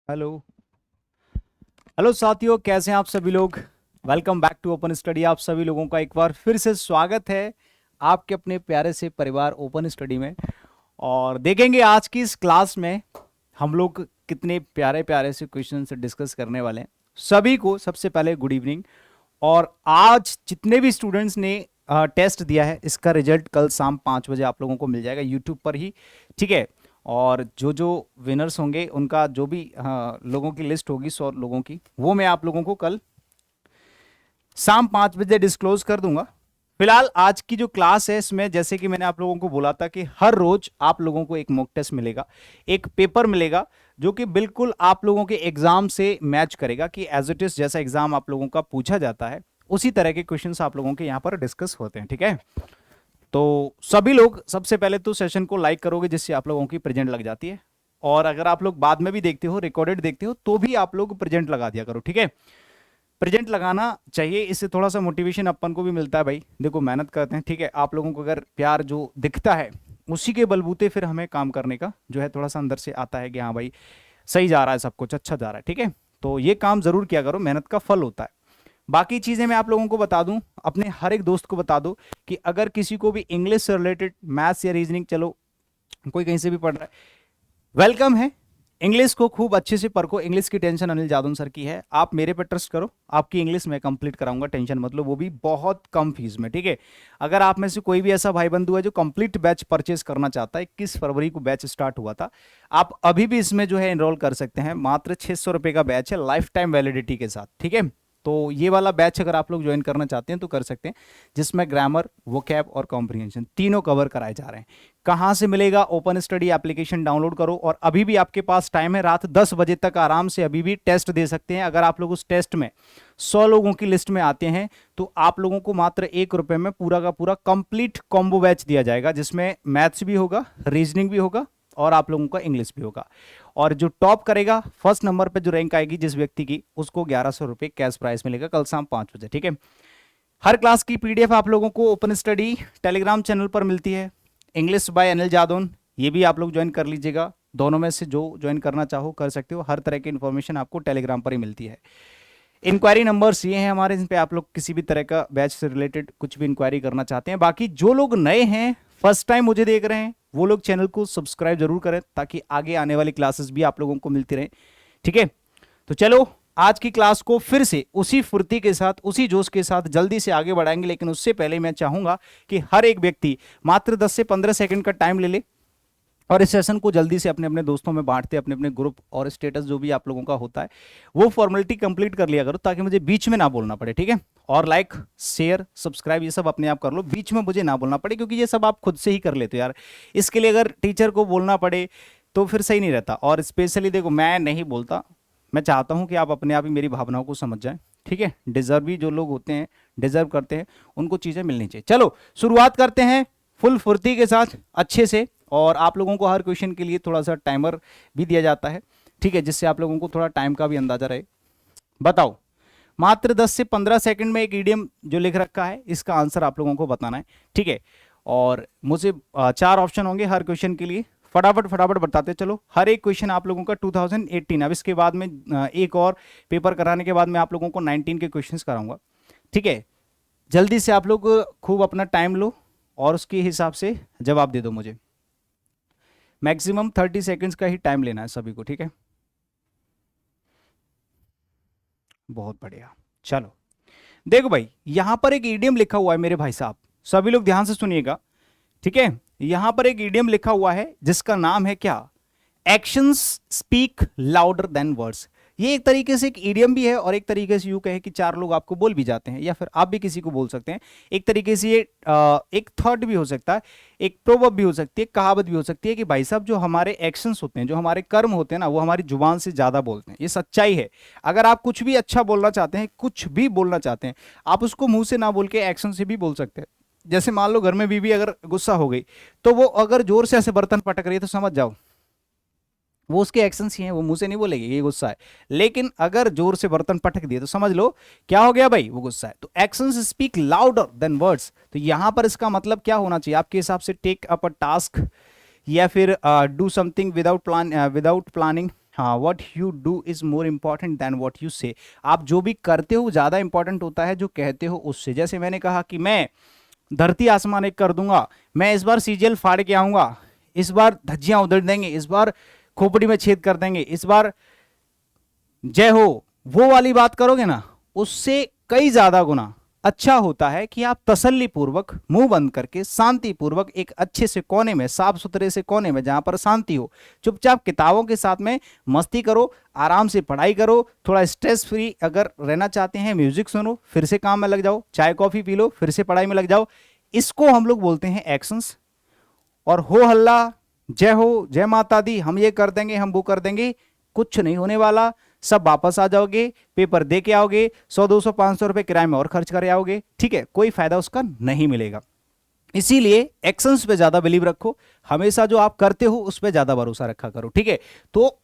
Hello. Hello साथियों, कैसे हैं आप सभी लोग। Welcome back to open study. आप सभी लोगों का एक बार फिर से स्वागत है आपके अपने प्यारे से परिवार ओपन स्टडी में। और देखेंगे आज की इस क्लास में हम लोग कितने प्यारे प्यारे से क्वेश्चन से डिस्कस करने वाले हैं। सभी को सबसे पहले गुड इवनिंग। और आज जितने भी स्टूडेंट्स ने टेस्ट दिया है इसका रिजल्ट कल शाम 5 बजे आप लोगों को मिल जाएगा यूट्यूब पर ही, ठीक है। और जो जो विनर्स होंगे उनका जो भी लोगों की लिस्ट होगी 100 लोगों की, वो मैं आप लोगों को कल शाम 5 बजे डिस्क्लोज कर दूंगा। फिलहाल आज की जो क्लास है इसमें जैसे कि मैंने आप लोगों को बोला था कि हर रोज आप लोगों को एक मॉक टेस्ट मिलेगा, एक पेपर मिलेगा जो कि बिल्कुल आप लोगों के एग्जाम से मैच करेगा कि एज इट इज जैसा एग्जाम आप लोगों का पूछा जाता है उसी तरह के क्वेश्चंस आप लोगों के यहाँ पर डिस्कस होते हैं, ठीक है। तो सभी लोग सबसे पहले तो सेशन को लाइक करोगे जिससे आप लोगों की प्रेजेंट लग जाती है। और अगर आप लोग बाद में भी देखते हो, रिकॉर्डेड देखते हो, तो भी आप लोग प्रेजेंट लगा दिया करो, ठीक है। प्रेजेंट लगाना चाहिए, इससे थोड़ा सा मोटिवेशन अपन को भी मिलता है। भाई देखो मेहनत करते हैं, ठीक है। आप लोगों को अगर प्यार जो दिखता है उसी के बलबूते फिर हमें काम करने का जो है थोड़ा सा अंदर से आता है कि हाँ भाई सही जा रहा है, सब कुछ अच्छा जा रहा है, ठीक है। तो ये काम जरूर किया करो, मेहनत का फल होता है। बाकी चीजें मैं आप लोगों को बता दूं, अपने हर एक दोस्त को बता दो कि अगर किसी को भी इंग्लिश से रिलेटेड मैथ्स या रीजनिंग, चलो कोई कहीं से भी पढ़ रहा है, वेलकम है। इंग्लिश को खूब अच्छे से परखो। इंग्लिश की टेंशन अनिल जादव सर की है, आप मेरे पे ट्रस्ट करो, आपकी इंग्लिश मैं कंप्लीट कराऊंगा, टेंशन मतलब वो भी बहुत कम फीस में, ठीक है। अगर आप में से कोई भी ऐसा भाई बंधु है जो कंप्लीट बैच परचेस करना चाहता है, 21 फरवरी को बैच स्टार्ट हुआ था, आप अभी भी इसमें जो है एनरोल कर सकते हैं। मात्र 600 रुपए का बैच है लाइफ टाइम वैलिडिटी के साथ, ठीक है। तो ये वाला बैच अगर आप लोग ज्वाइन करना चाहते हैं तो कर सकते हैं, जिसमें ग्रामर, वोकैब और कॉम्प्रिहेंशन तीनों कवर कराए जा रहे हैं। कहां से मिलेगा? ओपन स्टडी एप्लीकेशन डाउनलोड करो और अभी भी आपके पास टाइम है, रात 10 बजे तक आराम से अभी भी टेस्ट दे सकते हैं। अगर आप लोग उस टेस्ट में 100 लोगों की लिस्ट में आते हैं तो आप लोगों को मात्र 1 रुपए में पूरा का पूरा कंप्लीट कॉम्बो बैच दिया जाएगा, जिसमें मैथ्स भी होगा, रीजनिंग भी होगा और आप लोगों का इंग्लिश भी होगा। और जो टॉप करेगा, फर्स्ट नंबर पे जो रैंक आएगी जिस व्यक्ति की, उसको 1100 रुपए कैश प्राइस मिलेगा कल शाम 5 बजे, ठीक है। हर क्लास की पीडीएफ आप लोगों को ओपन स्टडी टेलीग्राम चैनल पर मिलती है। इंग्लिश बाय अनिल जादौन, ये भी आप लोग ज्वाइन कर लीजिएगा। दोनों में से जो ज्वाइन करना चाहो कर सकते हो। हर तरह की इंफॉर्मेशन आपको टेलीग्राम पर ही मिलती है। इंक्वायरी नंबर्स ये हैं हमारे, जिन पे आप लोग किसी भी तरह का बैच से रिलेटेड कुछ भी इंक्वायरी करना चाहते हैं। बाकी जो लोग नए हैं, फर्स्ट टाइम मुझे देख रहे हैं, वो लोग चैनल को सब्सक्राइब जरूर करें ताकि आगे आने वाली क्लासेस भी आप लोगों को मिलती रहे, ठीक है। तो चलो आज की क्लास को फिर से उसी फुर्ती के साथ, उसी जोश के साथ जल्दी से आगे बढ़ाएंगे। लेकिन उससे पहले मैं चाहूंगा कि हर एक व्यक्ति मात्र 10 से 15 सेकंड का टाइम ले ले और इस सेशन को जल्दी से अपने अपने दोस्तों में बांटते, अपने अपने ग्रुप और स्टेटस जो भी आप लोगों का होता है वो फॉर्मेलिटी कंप्लीट कर लिया करो ताकि मुझे बीच में ना बोलना पड़े, ठीक है। और लाइक, शेयर, सब्सक्राइब ये सब अपने आप कर लो, बीच में मुझे ना बोलना पड़े, क्योंकि ये सब आप खुद से ही कर लेते हो यार। इसके लिए अगर टीचर को बोलना पड़े तो फिर सही नहीं रहता। और स्पेशली देखो, मैं नहीं बोलता, मैं चाहता हूं कि आप अपने आप ही मेरी भावनाओं को समझ जाएं, ठीक है। डिजर्व भी जो लोग होते हैं, डिजर्व करते हैं, उनको चीज़ें मिलनी चाहिए। चलो शुरुआत करते हैं फुल फुर्ती के साथ, अच्छे से। और आप लोगों को हर क्वेश्चन के लिए थोड़ा सा टाइमर भी दिया जाता है, ठीक है, जिससे आप लोगों को थोड़ा टाइम का भी अंदाजा रहे। बताओ, मात्र 10 से 15 सेकंड में एक ईडियम जो लिख रखा है इसका आंसर आप लोगों को बताना है, ठीक है। और मुझे 4 ऑप्शन होंगे हर क्वेश्चन के लिए, फटाफट फटाफट बताते चलो। हर एक क्वेश्चन आप लोगों का 2018, अब इसके बाद में एक और पेपर कराने के बाद मैं आप लोगों को 19 के क्वेश्चंस कराऊंगा, ठीक है। जल्दी से आप लोग खूब अपना टाइम लो और उसके हिसाब से जवाब दे दो मुझे। मैक्सिमम 30 सेकंड्स का ही टाइम लेना है सभी को, ठीक है। बहुत बढ़िया। चलो देखो भाई, यहां पर एक ईडियम लिखा हुआ है मेरे भाई साहब, सभी लोग ध्यान से सुनिएगा, ठीक है। यहां पर एक ईडियम लिखा हुआ है जिसका नाम है क्या? Actions speak louder than words. ये एक तरीके से एक ईडियम भी है और एक तरीके से यूं कहे कि 4 लोग आपको बोल भी जाते हैं या फिर आप भी किसी को बोल सकते हैं। एक तरीके से ये एक थॉट भी हो सकता है, एक प्रोवर्ब भी हो सकती है, कहावत भी हो सकती है कि भाई साहब जो हमारे एक्शंस होते हैं, जो हमारे कर्म होते हैं ना, वो हमारी जुबान से ज्यादा बोलते हैं। ये सच्चाई है। अगर आप कुछ भी अच्छा बोलना चाहते हैं, कुछ भी बोलना चाहते हैं, आप उसको मुंह से ना बोल के एक्शन से भी बोल सकते हैं। जैसे मान लो घर में बीवी अगर गुस्सा हो गई तो वो अगर जोर से ऐसे बर्तन पटक रही है तो समझ जाओ वो उसके एक्शंस ही हैं, वो मुंह से नहीं बोलेगी ये गुस्सा है। लेकिन अगर जोर से बर्तन पटक दिए तो समझ लो क्या हो गया भाई, वो गुस्सा है। तो actions speak louder than words. तो यहां पर इसका मतलब क्या होना चाहिए आपके हिसाब से? टेक अप अ टास्क या फिर डू समथिंग विदाउट प्लानिंग, हाँ, what you do is more important than what you say. आप जो भी करते हो ज्यादा इंपॉर्टेंट होता है जो कहते हो उससे। जैसे मैंने कहा कि मैं धरती आसमान एक कर दूंगा, मैं इस बार सीजीएल फाड़ के आऊंगा, इस बार धज्जियां उधेड़ देंगे, इस बार खोपड़ी में छेद कर देंगे, इस बार जय हो, वो वाली बात करोगे ना, उससे कई ज्यादा गुना अच्छा होता है कि आप तसल्ली पूर्वक मुंह बंद करके शांति पूर्वक एक अच्छे से कोने में, साफ सुथरे से कोने में जहां पर शांति हो, चुपचाप किताबों के साथ में मस्ती करो, आराम से पढ़ाई करो, थोड़ा स्ट्रेस फ्री अगर रहना चाहते हैं म्यूजिक सुनो, फिर से काम में लग जाओ, चाय कॉफी पी लो, फिर से पढ़ाई में लग जाओ। इसको हम लोग बोलते हैं एक्शंस। और हो हल्ला, जय हो, जय माता दी, हम ये कर देंगे, हम वो कर देंगे, कुछ नहीं होने वाला। सब वापस आ जाओगे, पेपर दे के आओगे, 100 200 500 रुपए किराए में और खर्च कर आओगे, ठीक है, कोई फायदा उसका नहीं मिलेगा। इसीलिए एक्शंस पे ज्यादा बिलीव रखो, हमेशा जो आप करते हो उस पे ज्यादा भरोसा रखा करो, ठीक है। तो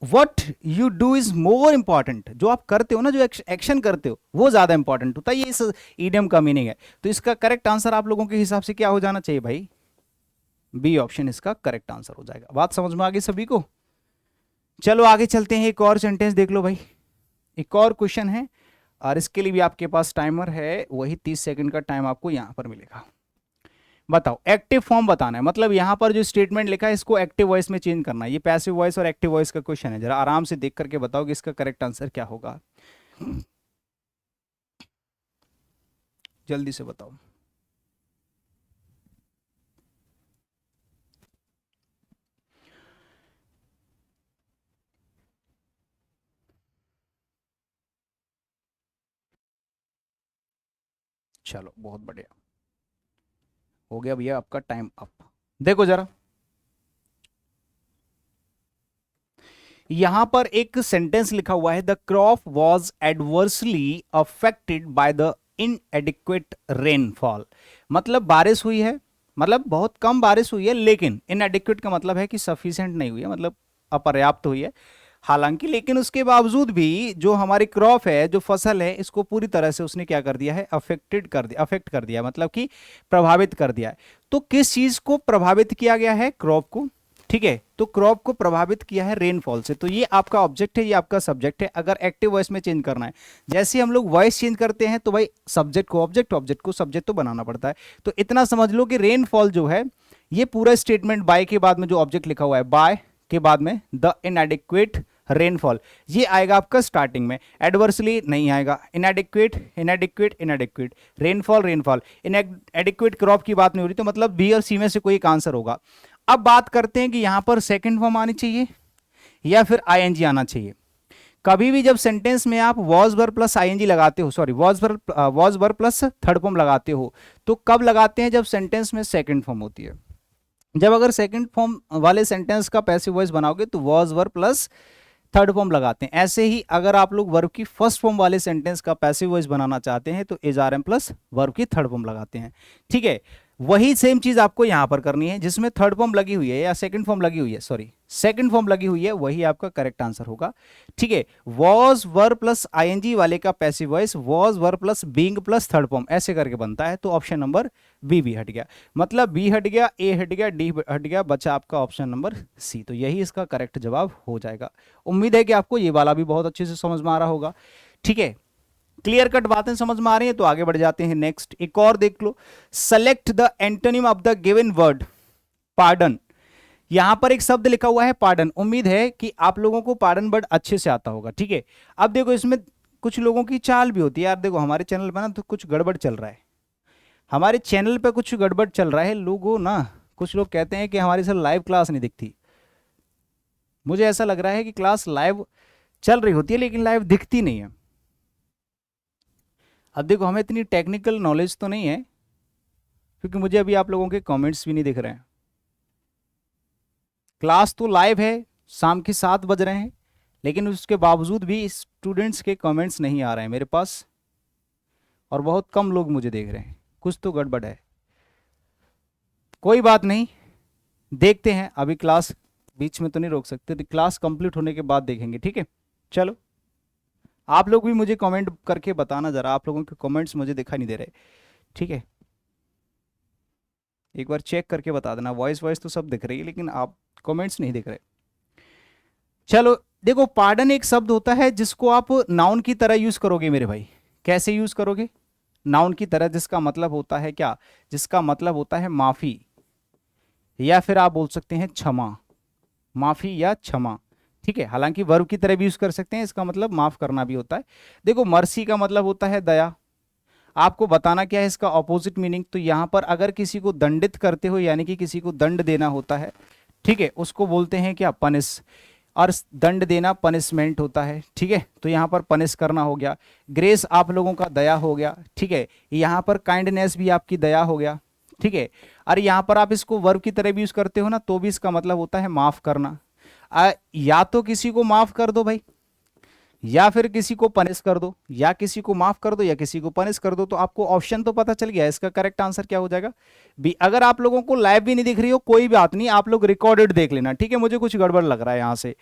what you do is more important, जो आप करते हो ना, जो एक्शन करते हो वो ज्यादा इंपॉर्टेंट होता है, ये इस ईडियम का मीनिंग है। तो इसका करेक्ट आंसर आप लोगों के हिसाब से क्या हो जाना चाहिए भाई? बी ऑप्शन इसका करेक्ट आंसर हो जाएगा। बात समझ में आ गई सभी को? चलो आगे चलते हैं, एक और सेंटेंस देख लो भाई, एक और क्वेश्चन है, और इसके लिए भी आपके पास टाइमर है, वही 30 सेकंड का टाइम आपको यहां पर मिलेगा। बताओ, एक्टिव फॉर्म बताना है, मतलब यहां पर जो स्टेटमेंट लिखा है इसको एक्टिव वॉइस में चेंज करना है। ये पैसिव वॉइस और एक्टिव वॉइस का क्वेश्चन है, जरा आराम से देख करके बताओ कि इसका करेक्ट आंसर क्या होगा, जल्दी से बताओ। चलो बहुत बढ़िया, हो गया भैया आपका टाइम अप। देखो जरा, यहां पर एक सेंटेंस लिखा हुआ है, the crop was adversely affected by the इनएडिक्वेट rainfall. मतलब बारिश हुई है, मतलब बहुत कम बारिश हुई है, लेकिन इनएडिक्वेट का मतलब है कि सफिशिएंट नहीं हुई है, मतलब अपर्याप्त हुई है। हालांकि लेकिन उसके बावजूद भी जो हमारी क्रॉप है, जो फसल है, इसको पूरी तरह से उसने क्या कर दिया है, अफेक्ट कर दिया, मतलब कि प्रभावित कर दिया है। तो किस चीज को प्रभावित किया गया है? क्रॉप को, ठीक है। तो क्रॉप को प्रभावित किया है रेनफॉल से। तो ये आपका ऑब्जेक्ट है, ये आपका सब्जेक्ट है। अगर एक्टिव वॉइस में चेंज करना है, जैसे हम लोग वॉइस चेंज करते हैं तो भाई सब्जेक्ट को ऑब्जेक्ट, ऑब्जेक्ट को सब्जेक्ट तो बनाना पड़ता है। तो इतना समझ लो कि रेनफॉल जो है, ये पूरा स्टेटमेंट बाय के बाद में जो ऑब्जेक्ट लिखा हुआ है, बाय के बाद में द इनएडिक्वेट रेनफॉल, ये आएगा आपका स्टार्टिंग में। एडवर्सली नहीं आएगा, इनएडिक्वेट इनएडिक्वेट इनएडिक्वेट, रेनफॉल रेनफॉल, इनएडिक्वेट क्रॉप की बात नहीं हो रही, तो मतलब बी और सी में से कोई एक आंसर होगा। अब बात करते हैं कि यहां पर सेकंड फॉर्म आनी चाहिए या फिर आईएनजी आना चाहिए। कभी भी जब सेंटेंस में आप वॉज वर प्लस आईएनजी लगाते हो, sorry was were plus third form लगाते हो, तो कब लगाते हैं? जब सेंटेंस में सेकंड फॉर्म होती है। जब अगर सेकंड फॉर्म वाले सेंटेंस का पैसिव वॉइस बनाओगे तो was were plus third form लगाते हैं। ऐसे ही अगर आप लोग वर्ब की फर्स्ट फॉर्म वाले सेंटेंस का पैसिव वॉइस बनाना चाहते हैं तो is are am plus verb की थर्ड फॉर्म लगाते हैं, ठीक है। वही सेम चीज आपको यहां पर करनी है, जिसमें थर्ड फॉर्म लगी हुई है या सेकंड फॉर्म लगी हुई है, सॉरी सेकंड फॉर्म लगी हुई है, वही आपका करेक्ट आंसर होगा, ठीक है। वॉज वर प्लस आईएनजी वाले का passive voice was were plus being plus third form ऐसे करके बनता है। तो ऑप्शन नंबर बी भी हट गया, मतलब बी हट गया, ए हट गया, डी हट गया, बचा आपका ऑप्शन नंबर सी। तो यही इसका करेक्ट जवाब हो जाएगा। उम्मीद है कि आपको ये वाला भी बहुत अच्छे से समझ में आ रहा होगा, ठीक है। क्लियर कट बातें समझ में आ रही हैं तो आगे बढ़ जाते हैं। नेक्स्ट एक और देख लो, select the antonym of the given word pardon. यहां पर एक शब्द लिखा हुआ है पार्डन, उम्मीद है कि आप लोगों को पार्डन वर्ड अच्छे से आता होगा, ठीक है। अब देखो इसमें कुछ लोगों की चाल भी होती है यार, देखो हमारे चैनल पर ना तो कुछ गड़बड़ चल रहा है, हमारे चैनल पे कुछ गड़बड़ चल रहा है। लोगों ना, कुछ लोग कहते हैं कि हमारी सर लाइव क्लास नहीं दिखती। मुझे ऐसा लग रहा है कि क्लास लाइव चल रही होती है लेकिन लाइव दिखती नहीं है। अब देखो हमें इतनी टेक्निकल नॉलेज तो नहीं है, क्योंकि मुझे अभी आप लोगों के कमेंट्स भी नहीं दिख रहे हैं। क्लास तो लाइव है, शाम के 7 बज रहे हैं, लेकिन उसके बावजूद भी स्टूडेंट्स के कमेंट्स नहीं आ रहे हैं मेरे पास, और बहुत कम लोग मुझे देख रहे हैं। कुछ तो गड़बड़ है, कोई बात नहीं, देखते हैं। अभी क्लास बीच में तो नहीं रोक सकते, तो क्लास कंप्लीट होने के बाद देखेंगे, ठीक है। चलो आप लोग भी मुझे कमेंट करके बताना जरा, आप लोगों के कमेंट्स मुझे दिखाई नहीं दे रहे, ठीक है। एक बार चेक करके बता देना, वॉइस वॉइस तो सब दिख रही है लेकिन आप कमेंट्स नहीं दिख रहे। चलो देखो, पार्डन एक शब्द होता है जिसको आप नाउन की तरह यूज करोगे मेरे भाई। कैसे यूज करोगे? नाउन की तरह, जिसका मतलब होता है क्या, जिसका मतलब होता है माफी, या फिर आप बोल सकते हैं क्षमा, माफी या क्षमा। ठीक है, हालांकि वर्ब की तरह भी यूज कर सकते हैं, इसका मतलब माफ करना भी होता है। देखो, मर्सी का मतलब होता है दया। आपको बताना क्या है इसका ऑपोजिट मीनिंग, तो यहां पर अगर किसी को दंडित करते हो, यानी कि किसी को दंड देना होता है, ठीक है, उसको बोलते हैं क्या, पनिश। और दंड देना पनिशमेंट होता है। ठीक है, तो यहाँ पर पनिश करना हो गया। ग्रेस आप लोगों का दया हो गया। ठीक है, यहाँ पर काइंडनेस भी आपकी दया हो गया। ठीक है, और यहाँ पर आप इसको वर्ब की तरह भी यूज करते हो ना, तो भी इसका मतलब होता है माफ करना। या तो किसी को माफ कर दो भाई, या फिर किसी को पनिश कर दो, या किसी को माफ कर दो या किसी को पनिश कर दो। तो आपको ऑप्शन तो पता चल गया, इसका करेक्ट आंसर क्या हो जाएगा बी। अगर आप लोगों को लाइव भी नहीं दिख रही हो कोई बात नहीं, आप लोग रिकॉर्डेड देख लेना। ठीक है, मुझे कुछ गड़बड़ लग रहा है यहाँ से।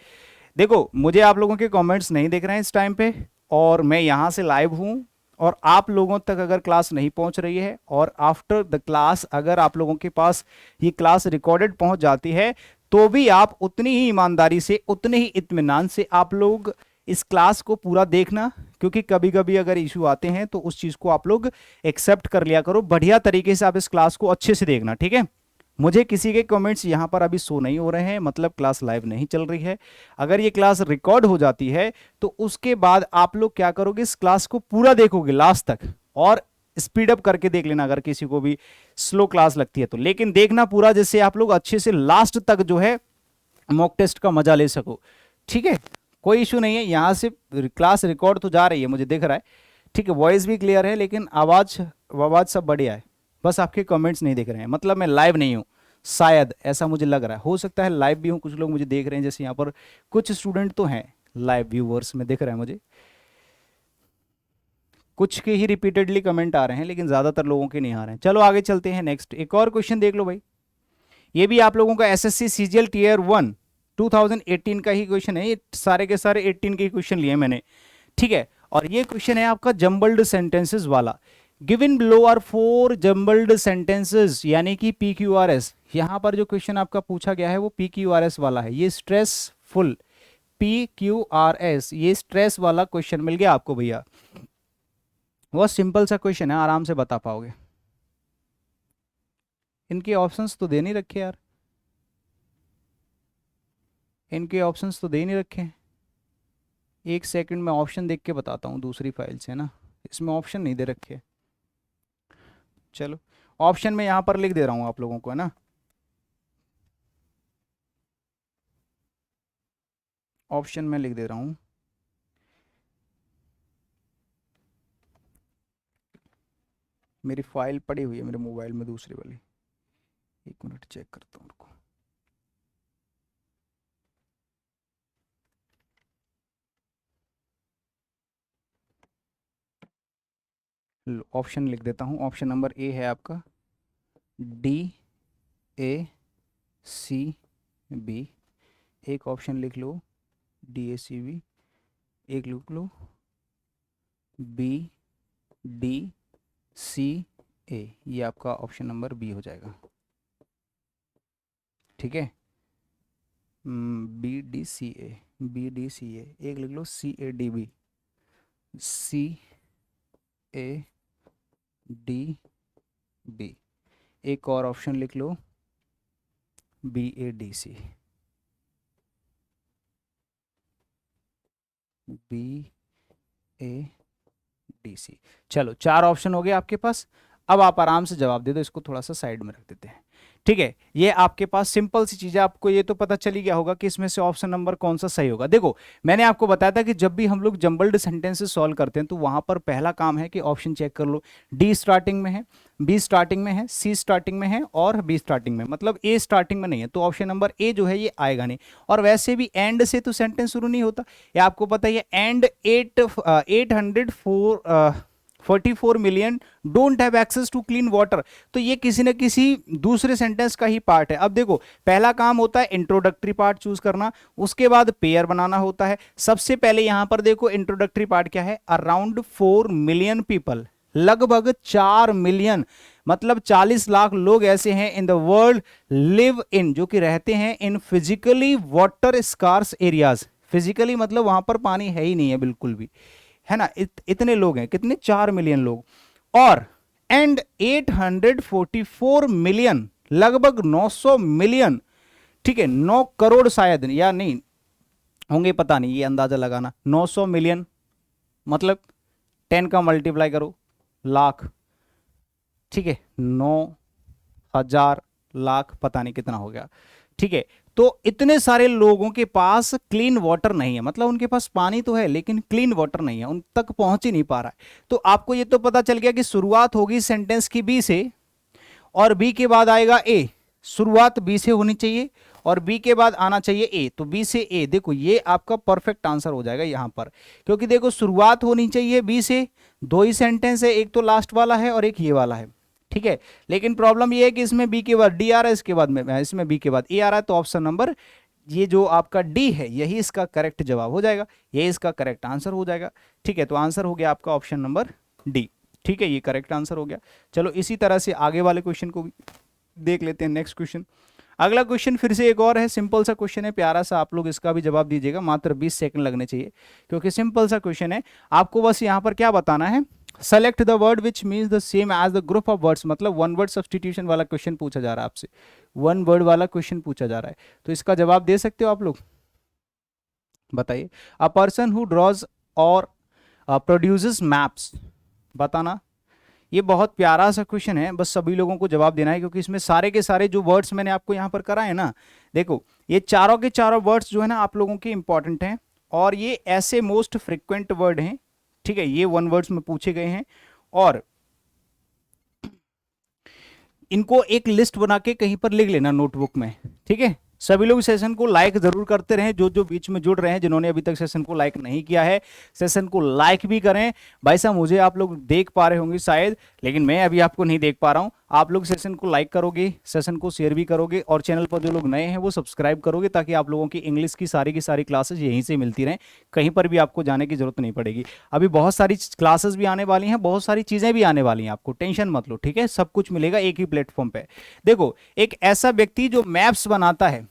देखो, मुझे आप लोगों के कमेंट्स नहीं दिख रहे हैं इस टाइम पे, और मैं यहाँ से लाइव हूँ, और आप लोगों तक अगर क्लास नहीं पहुंच रही है, और आफ्टर द क्लास अगर आप लोगों के पास ये क्लास रिकॉर्डेड पहुंच जाती है, तो भी आप उतनी ही ईमानदारी से, उतने ही इत्मीनान से आप लोग इस क्लास को पूरा देखना। क्योंकि कभी कभी अगर इशू आते हैं तो उस चीज को आप लोग एक्सेप्ट कर लिया करो। बढ़िया तरीके से आप इस क्लास को अच्छे से देखना। ठीक है, मुझे किसी के कमेंट्स यहाँ पर अभी शो नहीं हो रहे हैं, मतलब क्लास लाइव नहीं चल रही है। अगर ये क्लास रिकॉर्ड हो जाती है तो उसके बाद आप लोग क्या करोगे, इस क्लास को पूरा देखोगे लास्ट तक, और स्पीड अप करके देख लेना अगर किसी को भी स्लो क्लास लगती है तो। लेकिन देखना पूरा, जिससे आप लोग अच्छे से लास्ट तक जो है मॉक टेस्ट का मजा ले सको। ठीक है, कोई इशू नहीं है, यहाँ से क्लास रिकॉर्ड तो जा रही है, मुझे दिख रहा है। ठीक है, वॉइस भी क्लियर है, लेकिन आवाज़ आवाज़ सब बढ़िया है। बस आपके कमेंट्स नहीं दिख रहे हैं, मतलब मैं लाइव नहीं हूँ, शायद ऐसा मुझे लग रहा है। हो सकता है लाइव भी हूँ, कुछ लोग मुझे देख रहे हैं, जैसे यहाँ पर कुछ स्टूडेंट तो हैं लाइव व्यूवर्स में, दिख रहा है मुझे। कुछ के ही रिपीटेडली कमेंट आ रहे हैं, लेकिन ज़्यादातर लोगों के नहीं आ रहे हैं। चलो आगे चलते हैं, नेक्स्ट एक और क्वेश्चन देख लो भाई। ये भी आप लोगों का एसएससी सीजीएल टीयर 1 2018 का ही क्वेश्चन है। ये सारे के सारे 18 के ही क्वेश्चन लिए मैंने। ठीक है, और ये क्वेश्चन है आपका जम्बल्ड सेंटेंसेस वाला। Given below are 4 jumbled sentences, यानी कि PQRS। यहां पर जो क्वेश्चन आपका पूछा गया है वो PQRS वाला है। ये स्ट्रेसफुल, PQRS, ये स्ट्रेस वाला क्वेश्चन मिल गया आपको भैया। बहुत सिंपल सा क्वेश्चन है, आराम से बता पाओगे। इनके ऑप्शंस तो दे नहीं रखे यार, इनके ऑप्शंस तो दे नहीं रखे। एक सेकंड में ऑप्शन देख के बताता हूँ दूसरी फाइल से ना, इसमें ऑप्शन नहीं दे रखे। चलो, ऑप्शन में यहाँ पर लिख दे रहा हूँ आप लोगों को, है ना। ऑप्शन में लिख दे रहा हूँ। मेरी फाइल पड़ी हुई है मेरे मोबाइल में, दूसरी वाली। एक मिनट चेक करता हूँ उनको। ऑप्शन लिख देता हूँ। ऑप्शन नंबर ए है आपका DACB। एक ऑप्शन लिख लो DACB, एक लिख लो BDCA। ये आपका ऑप्शन नंबर बी हो जाएगा। ठीक है, BDCA, BDCA। एक लिख लो CADB, CADB। एक और ऑप्शन लिख लो BADC, BADC। चलो, 4 ऑप्शन हो गए आपके पास। अब आप आराम से जवाब दे दो, इसको थोड़ा सा साइड में रख देते हैं। ठीक है, ये आपके पास सिंपल सी चीज़ है। आपको ये तो पता चल ही गया होगा कि इसमें से ऑप्शन नंबर कौन सा सही होगा। देखो, मैंने आपको बताया था कि जब भी हम लोग जंबल्ड सेंटेंसेस सॉल्व करते हैं तो वहां पर पहला काम है कि ऑप्शन चेक कर लो। D स्टार्टिंग में है, B स्टार्टिंग में है, C स्टार्टिंग में है, और B स्टार्टिंग में, मतलब A स्टार्टिंग में नहीं है, तो ऑप्शन नंबर A जो है ये आएगा नहीं। और वैसे भी एंड से तो सेंटेंस शुरू नहीं होता, ये आपको पता ही है। And 844 million don't have access to clean water, तो ये किसी न किसी दूसरे सेंटेंस का ही पार्ट है। अब देखो, पहला काम होता है इंट्रोडक्टरी पार्ट चूज करना, उसके बाद पेयर बनाना होता है। सबसे पहले यहां पर देखो इंट्रोडक्टरी पार्ट क्या है, अराउंड 4 मिलियन पीपल, लगभग 4 मिलियन, मतलब 40 लाख लोग ऐसे हैं in the world live in, जो कि रहते हैं in physically water scarce areas. Physically मतलब वहां पर पानी है ही नहीं है बिल्कुल भी, है ना। इतने लोग हैं, कितने, 4 मिलियन लोग। और एंड 844 मिलियन, लगभग 900 मिलियन, ठीक है, 9 करोड़ शायद, या नहीं होंगे पता नहीं, ये अंदाजा लगाना। 900 मिलियन मतलब 10 का मल्टीप्लाई करो, लाख, ठीक है, 9,000 लाख, पता नहीं कितना हो गया, ठीक है। तो इतने सारे लोगों के पास क्लीन वाटर नहीं है, मतलब उनके पास पानी तो है लेकिन क्लीन वाटर नहीं है, उन तक पहुंच ही नहीं पा रहा है। तो आपको ये तो पता चल गया कि शुरुआत होगी सेंटेंस की बी से, और बी के बाद आएगा ए। शुरुआत बी से होनी चाहिए और बी के बाद आना चाहिए ए, तो बी से ए। देखो ये आपका परफेक्ट आंसर हो जाएगा यहां पर, क्योंकि देखो शुरुआत होनी चाहिए बी से, दो ही सेंटेंस है, एक तो लास्ट वाला है और एक ये वाला है, ठीक है। लेकिन प्रॉब्लम ये है कि इसमें बी के बाद डी आ रहा है, इसके बाद में इसमें बी के बाद ए आ रहा है, तो ऑप्शन नंबर ये जो आपका डी है यही इसका करेक्ट जवाब हो जाएगा, यही इसका करेक्ट आंसर हो जाएगा, ठीक है। तो आंसर हो गया आपका ऑप्शन नंबर डी, ठीक है, ये करेक्ट आंसर हो गया। चलो इसी तरह से आगे वाले क्वेश्चन को भी देख लेते हैं। नेक्स्ट क्वेश्चन, अगला क्वेश्चन फिर से एक और है, सिंपल सा क्वेश्चन है, प्यारा सा, आप लोग इसका भी जवाब दीजिएगा, मात्र 20 सेकंड लगने चाहिए क्योंकि सिंपल सा क्वेश्चन है। आपको बस यहाँ पर क्या बताना है, select the word which means the same as the group of words, मतलब वन वर्ड सब्सटीट्यूशन वाला क्वेश्चन पूछा जा रहा है आपसे, वन वर्ड वाला क्वेश्चन पूछा जा रहा है, तो इसका जवाब दे सकते हो आप लोग, बताइए। अ पर्सन हु ड्रॉज और प्रोड्यूसेस मैप्स, बताना। ये बहुत प्यारा सा क्वेश्चन है, बस सभी लोगों को जवाब देना है क्योंकि इसमें सारे के सारे जो वर्ड्स मैंने आपको यहाँ पर कराए ना, देखो ये चारों के चारों वर्ड्स जो है ना आप लोगों के इंपॉर्टेंट हैं और ये ऐसे मोस्ट फ्रिक्वेंट वर्ड हैं, ठीक है, ये वन वर्ड्स में पूछे गए हैं और इनको एक लिस्ट बना के कहीं पर लिख लेना नोटबुक में, ठीक है। सभी लोग सेशन को लाइक जरूर करते रहें, जो जो बीच में जुड़ रहे हैं, जिन्होंने अभी तक सेशन को लाइक नहीं किया है सेशन को लाइक भी करें। भाई साहब मुझे आप लोग देख पा रहे होंगे शायद, लेकिन मैं अभी आपको नहीं देख पा रहा हूं। आप लोग सेशन को लाइक करोगे, सेशन को शेयर भी करोगे और चैनल पर जो लोग नए हैं वो सब्सक्राइब करोगे, ताकि आप लोगों की इंग्लिश की सारी क्लासेज यहीं से मिलती रहें, कहीं पर भी आपको जाने की जरूरत नहीं पड़ेगी। अभी बहुत सारी क्लासेस भी आने वाली हैं, बहुत सारी चीजें भी आने वाली हैं, आपको टेंशन मत लो, ठीक है, सब कुछ मिलेगा एक ही प्लेटफॉर्म पे। देखो एक ऐसा व्यक्ति जो मैप्स बनाता है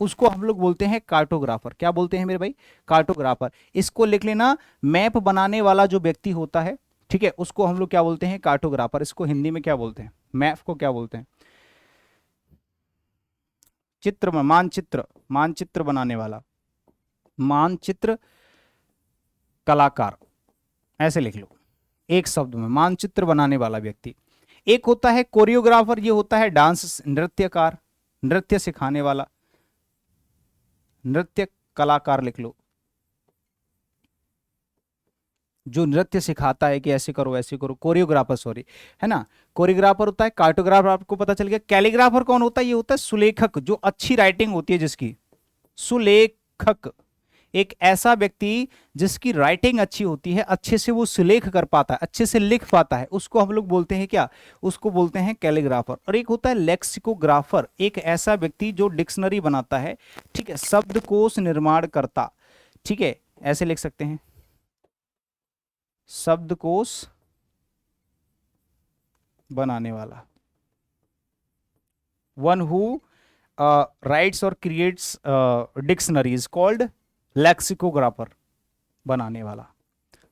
उसको हम लोग बोलते हैं कार्टोग्राफर। क्या बोलते हैं मेरे भाई, कार्टोग्राफर। इसको लिख लेना, मैप बनाने वाला जो व्यक्ति होता है, ठीक है, उसको हम लोग क्या बोलते हैं, कार्टोग्राफर। इसको हिंदी में क्या बोलते हैं, मैप को क्या बोलते हैं, चित्र, मानचित्र, मानचित्र बनाने वाला, मानचित्र कलाकार, ऐसे लिख लो एक शब्द में, मानचित्र बनाने वाला व्यक्ति। एक होता है कोरियोग्राफर, ये होता है डांस, नृत्यकार, नृत्य सिखाने वाला, नृत्य कलाकार लिख लो, जो नृत्य सिखाता है कि ऐसे करो ऐसे करो, कोरियोग्राफर, सॉरी, है ना। कोरियोग्राफर होता है, कार्टोग्राफर आपको पता चल गया। कैलीग्राफर कौन होता है, ये होता है सुलेखक, जो अच्छी राइटिंग होती है जिसकी, सुलेखक, एक ऐसा व्यक्ति जिसकी राइटिंग अच्छी होती है, अच्छे से वो सुलेख कर पाता है, अच्छे से लिख पाता है, उसको हम लोग बोलते हैं क्या, उसको बोलते हैं कैलीग्राफर। और एक होता है लेक्सिकोग्राफर, एक ऐसा व्यक्ति जो डिक्शनरी बनाता है, ठीक है, शब्दकोश निर्माण करता, ठीक है, ऐसे लिख सकते हैं, शब्दकोश बनाने वाला, वन हु राइट्स और क्रिएट्स डिक्शनरीज कॉल्ड लेक्सिकोग्राफर, बनाने वाला।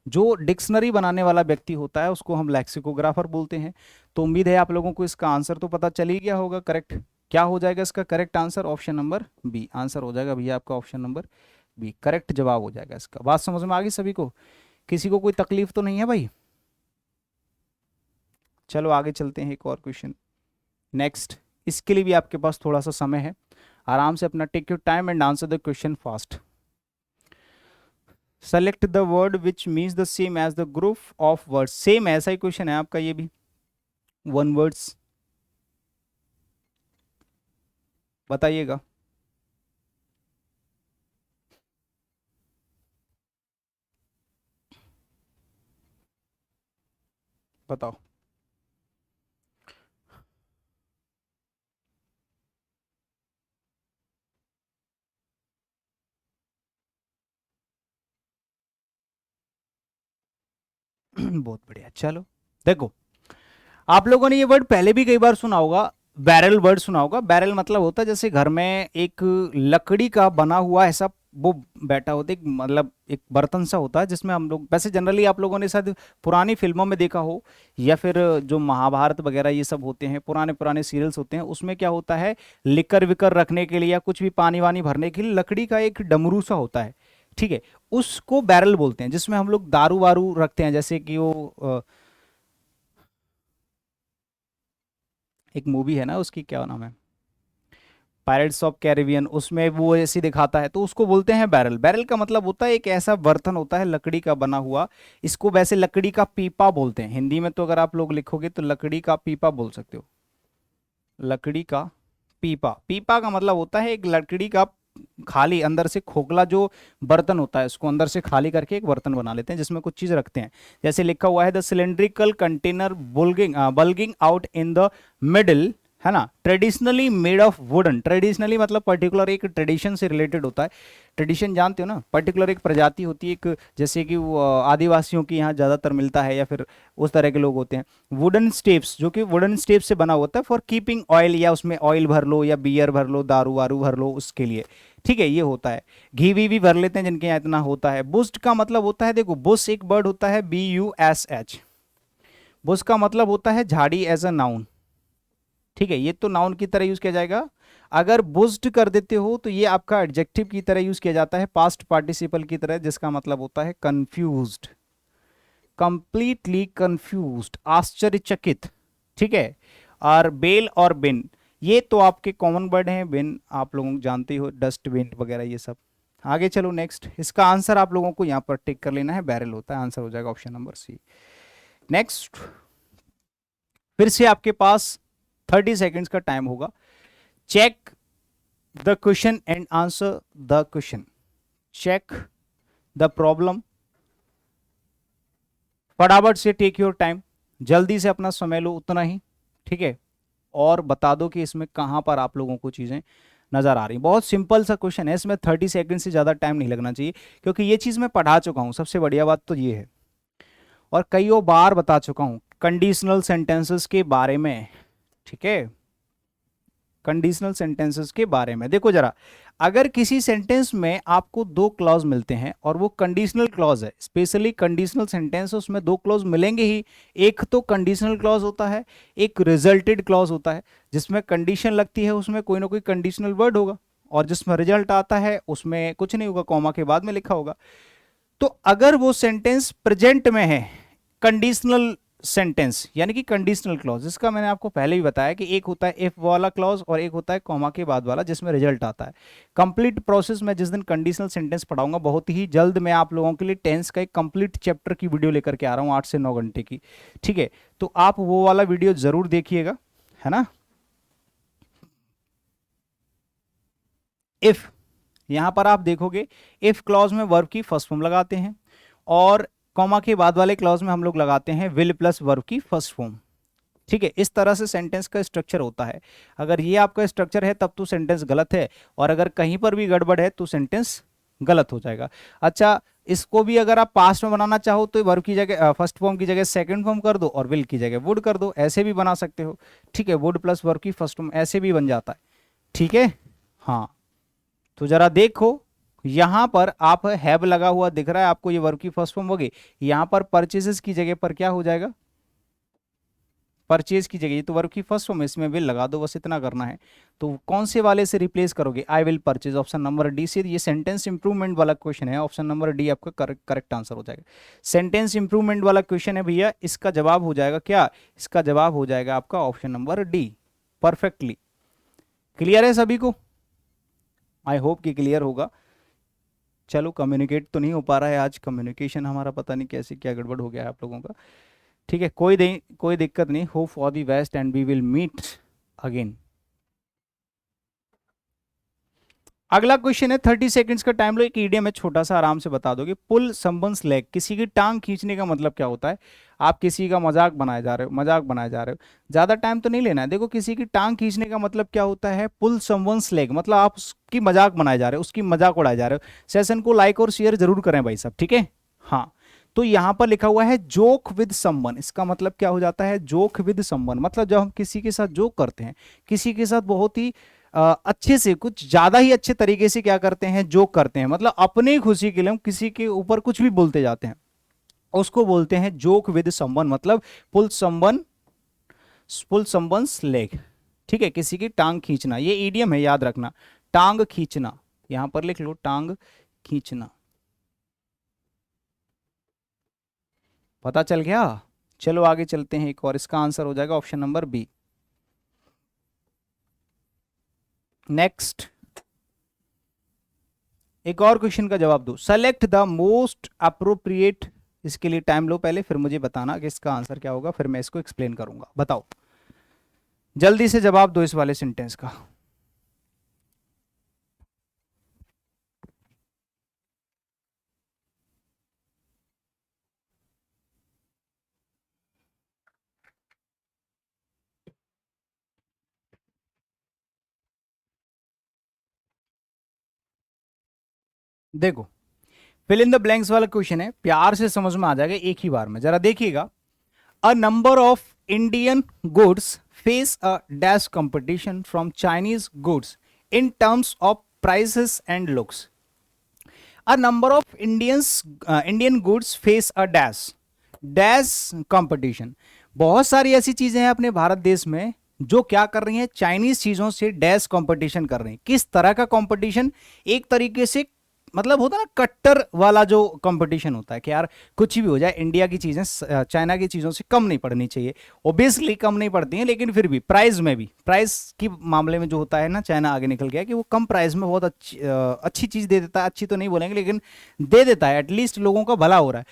जो डिक्शनरी बनाने वाला व्यक्ति होता है उसको हम लेक्सिकोग्राफर बोलते हैं। तो उम्मीद है आप लोगों को इसका आंसर तो पता चल ही गया होगा। करेक्ट क्या हो जाएगा इसका correct answer, option number B answer हो जाएगा भैया आपका, ऑप्शन नंबर बी करेक्ट जवाब हो जाएगा इसका। बात समझ में आ गई सभी को, किसी को कोई तकलीफ तो नहीं है भाई। चलो आगे चलते हैं, एक और क्वेश्चन नेक्स्ट। इसके लिए भी आपके पास थोड़ा सा समय है, आराम से अपना take your time and answer the question fast. Select the word which means the same as the group of words, same ऐसा ही क्वेश्चन है आपका ये भी, वन वर्ड्स, बताइएगा। बताओ बहुत बढ़िया। चलो देखो, आप लोगों ने ये वर्ड पहले भी कई बार सुना होगा, बैरल वर्ड सुना होगा। बैरल मतलब होता है जैसे घर में एक लकड़ी का बना हुआ ऐसा वो बैठा होता है, एक मतलब एक बर्तन सा होता है जिसमें हम लोग, वैसे जनरली आप लोगों ने शायद पुरानी फिल्मों में देखा हो, या फिर जो महाभारत वगैरह ये सब होते हैं, पुराने पुराने सीरियल्स होते हैं, उसमें क्या होता है, लिकर विकर रखने के लिए या कुछ भी पानी वानी भरने के लिए लकड़ी का एक डमरू सा होता है, ठीक है, उसको बैरल बोलते हैं, जिसमें हम लोग दारू वारू रखते हैं, जैसे कि वो एक मूवी है ना, उसकी क्या नाम है, पायरेट्स ऑफ कैरिबियन, उसमें वो ऐसी दिखाता है, तो उसको बोलते हैं बैरल। बैरल का मतलब होता है एक ऐसा बर्तन होता है लकड़ी का बना हुआ, इसको वैसे लकड़ी का पीपा बोलते हैं हिंदी में, तो अगर आप लोग लिखोगे तो लकड़ी का पीपा बोल सकते हो, लकड़ी का पीपा। पीपा का मतलब होता है एक लकड़ी का खाली, अंदर से खोखला जो बर्तन होता है, उसको अंदर से खाली करके एक बर्तन बना लेते हैं जिसमें कुछ चीज रखते हैं। जैसे लिखा हुआ है the cylindrical container bulging out in the middle, है ना, traditionally made of wooden. Traditionally मतलब पर्टिकुलर एक ट्रेडिशन से रिलेटेड होता है। ट्रेडिशन जानते हो ना, पर्टिकुलर एक प्रजाति होती है, एक जैसे कि वो आदिवासियों की यहाँ ज़्यादातर मिलता है, या फिर उस तरह के लोग होते हैं। वुडन स्टेप्स, जो कि वुडन स्टेप से बना होता है फॉर कीपिंग ऑयल, या उसमें ऑयल भर लो या बियर भर लो, दारू वारू भर लो उसके लिए, ठीक है, ये होता है। घी वी भी भर लेते हैं जिनके यहाँ इतना होता है। बुस्ट का मतलब होता है, देखो बुश एक वर्ड होता है, BUSH, बुश का मतलब होता है झाड़ी एज अ नाउन, ठीक है, ये तो नाउन की तरह यूज किया जाएगा। अगर बुज्ड कर देते हो तो ये आपका एडजेक्टिव की तरह यूज किया जाता है, पास्ट पार्टिसिपल की तरह, जिसका मतलब होता है कंफ्यूज्ड, कंप्लीटली कंफ्यूज्ड, आश्चर्यचकित, ठीक है। और बेल और बिन, ये तो आपके कॉमन वर्ड हैं। बिन आप लोगों को जानते हो, डस्टबिन वगैरह ये सब। आगे चलो नेक्स्ट, इसका आंसर आप लोगों को यहाँ पर टिक कर लेना है, बैरल होता है, आंसर हो जाएगा ऑप्शन नंबर सी। नेक्स्ट, फिर से आपके पास 30 सेकेंड्स का टाइम होगा। Check the question and answer the question, check the problem, फटाफट से, टेक योर टाइम, जल्दी से अपना समय लो उतना ही, ठीक है, और बता दो कि इसमें कहां पर आप लोगों को चीजें नजर आ रही। बहुत सिंपल सा क्वेश्चन है, इसमें 30 सेकंड से ज्यादा टाइम नहीं लगना चाहिए, क्योंकि ये चीज मैं पढ़ा चुका हूं, सबसे बढ़िया बात तो ये है, और कईयों बार बता चुका हूं कंडीशनल सेंटेंसेस के बारे में, ठीक है, कंडीशनल सेंटेंसेस के बारे में। देखो जरा, अगर किसी सेंटेंस में आपको दो क्लॉज मिलते हैं और वो कंडीशनल क्लॉज है, स्पेशली कंडीशनल सेंटेंस, उसमें दो क्लॉज मिलेंगे ही। एक तो कंडीशनल क्लॉज होता है, एक रिजल्टेड क्लॉज होता है। जिसमें कंडीशन लगती है उसमें कोई ना कोई कंडीशनल वर्ड होगा, और जिसमें रिजल्ट आता है उसमें कुछ नहीं होगा, कॉमा के बाद में लिखा होगा। तो अगर वो सेंटेंस प्रेजेंट में है, कंडीशनल सेंटेंस यानी कि कंडीशनल क्लॉज, जिसका मैंने आपको पहले भी बताया कि एक होता है इफ वाला क्लॉज और एक होता है कॉमा के बाद वाला जिसमें रिजल्ट आता है। कंप्लीट प्रोसेस मैं जिस दिन कंडीशनल सेंटेंस पढ़ाऊंगा, बहुत ही जल्द मैं आप लोगों के लिए टेंस का एक कंप्लीट चैप्टर की वीडियो लेकर के आ रहा हूँ, 8 से 9 घंटे की, ठीक है, तो आप वो वाला वीडियो जरूर देखिएगा, है ना। इफ, यहां पर आप देखोगे, इफ क्लॉज में वर्ब की फर्स्ट फॉर्म लगाते हैं, और कॉमा के बाद वाले क्लॉज में हम लोग लगाते हैं विल प्लस वर्ब की फर्स्ट फॉर्म, ठीक है। इस तरह से सेंटेंस का स्ट्रक्चर होता है। अगर ये आपका स्ट्रक्चर है तब तो सेंटेंस गलत है, और अगर कहीं पर भी गड़बड़ है तो सेंटेंस गलत हो जाएगा। अच्छा, इसको भी अगर आप पास्ट में बनाना चाहो तो वर्ब की जगह फर्स्ट फॉर्म की जगह सेकंड फॉर्म कर दो, और विल की जगह वुड कर दो, ऐसे भी बना सकते हो, ठीक है, वुड प्लस वर्ब की फर्स्ट फॉर्म ऐसे भी बन जाता है, ठीक है। हाँ, तो जरा देखो, यहां पर आप हैव लगा हुआ दिख रहा है आपको, ये वर्ब की फर्स्ट फॉर्म होगी। यहां पर परचेजेस की जगह पर क्या हो जाएगा, परचेज की जगह, ये तो वर्ब की फर्स्ट फॉर्म है, इसमें विल लगा दो, बस इतना करना है। तो कौन से वाले से रिप्लेस करोगे, I will purchase, option number D से। ये सेंटेंस इंप्रूवमेंट वाला क्वेश्चन है, ऑप्शन नंबर डी आपका करेक्ट आंसर हो जाएगा। सेंटेंस इंप्रूवमेंट वाला क्वेश्चन है भैया, इसका जवाब हो जाएगा क्या, इसका जवाब हो जाएगा आपका option number D, perfectly clear है सभी को, आई होप कि क्लियर होगा। चलो, कम्युनिकेट तो नहीं हो पा रहा है आज, कम्युनिकेशन हमारा पता नहीं कैसे क्या गड़बड़ हो गया है आप लोगों का, ठीक है, कोई दिक्कत नहीं, hope for the best and we will meet again. अगला क्वेश्चन है, 30 सेकंड्स का टाइम लो, एक ईडियम है छोटा सा, आराम से बता दोगे। पुल समवन्स लेग, किसी की टांग खींचने का मतलब क्या होता है। आप किसी का मजाक बनाए जा रहे हो, मजाक बनाए जा रहे हो, ज्यादा टाइम तो नहीं लेना है। देखो, किसी की टांग खींचने का मतलब क्या होता है, पुल समवन्स लेग, मतलब आप उसकी मजाक बनाए जा रहे हो, उसकी मजाक उड़ाए जा रहे हो। सेशन को लाइक और शेयर जरूर करें भाई साहब, ठीक है। हाँ, तो यहां पर लिखा हुआ है जोक विद समवन, इसका मतलब क्या हो जाता है, जोक विद समवन मतलब जब हम किसी के साथ जोक करते हैं, किसी के साथ बहुत ही अच्छे से, कुछ ज्यादा ही अच्छे तरीके से क्या करते हैं, जोक करते हैं, मतलब अपनी खुशी के लिए हम किसी के ऊपर कुछ भी बोलते जाते हैं, उसको बोलते हैं जोक विद समवन, मतलब पुल समवन, पुल समवन्स लेग। ठीक है, किसी की टांग खींचना, ये ईडियम है, याद रखना, टांग खींचना, यहां पर लिख लो टांग खींचना। पता चल गया। चलो आगे चलते हैं, एक और, इसका आंसर हो जाएगा ऑप्शन नंबर बी। नेक्स्ट, एक और क्वेश्चन का जवाब दो। सेलेक्ट द मोस्ट अप्रोप्रिएट, इसके लिए टाइम लो पहले, फिर मुझे बताना कि इसका आंसर क्या होगा, फिर मैं इसको एक्सप्लेन करूंगा। बताओ, जल्दी से जवाब दो इस वाले सेंटेंस का। देखो, फिल इन द ब्लैंक्स वाला क्वेश्चन है, प्यार से समझ में आ जाएगा एक ही बार में, जरा देखिएगा। A number of Indian goods face a dash competition from Chinese goods in terms of prices and looks. A number of Indian goods face a dash dash competition. बहुत सारी ऐसी चीजें हैं अपने भारत देश में जो क्या कर रही हैं, चाइनीज चीजों से डैश कंपटीशन कर रही हैं। किस तरह का कंपटीशन? एक तरीके से मतलब होता है ना कट्टर वाला जो कंपटीशन होता है कि यार कुछ भी हो जाए, इंडिया की चीजें चाइना की चीजों से कम नहीं पड़नी चाहिए। ओबियसली कम नहीं पड़ती हैं, लेकिन फिर भी प्राइस में भी, प्राइस की मामले में जो होता है ना, चाइना आगे निकल गया कि वो कम प्राइस में बहुत अच्छी चीज दे देता है। अच्छी तो नहीं बोलेंगे, लेकिन दे देता है, एटलीस्ट लोगों का भला हो रहा है।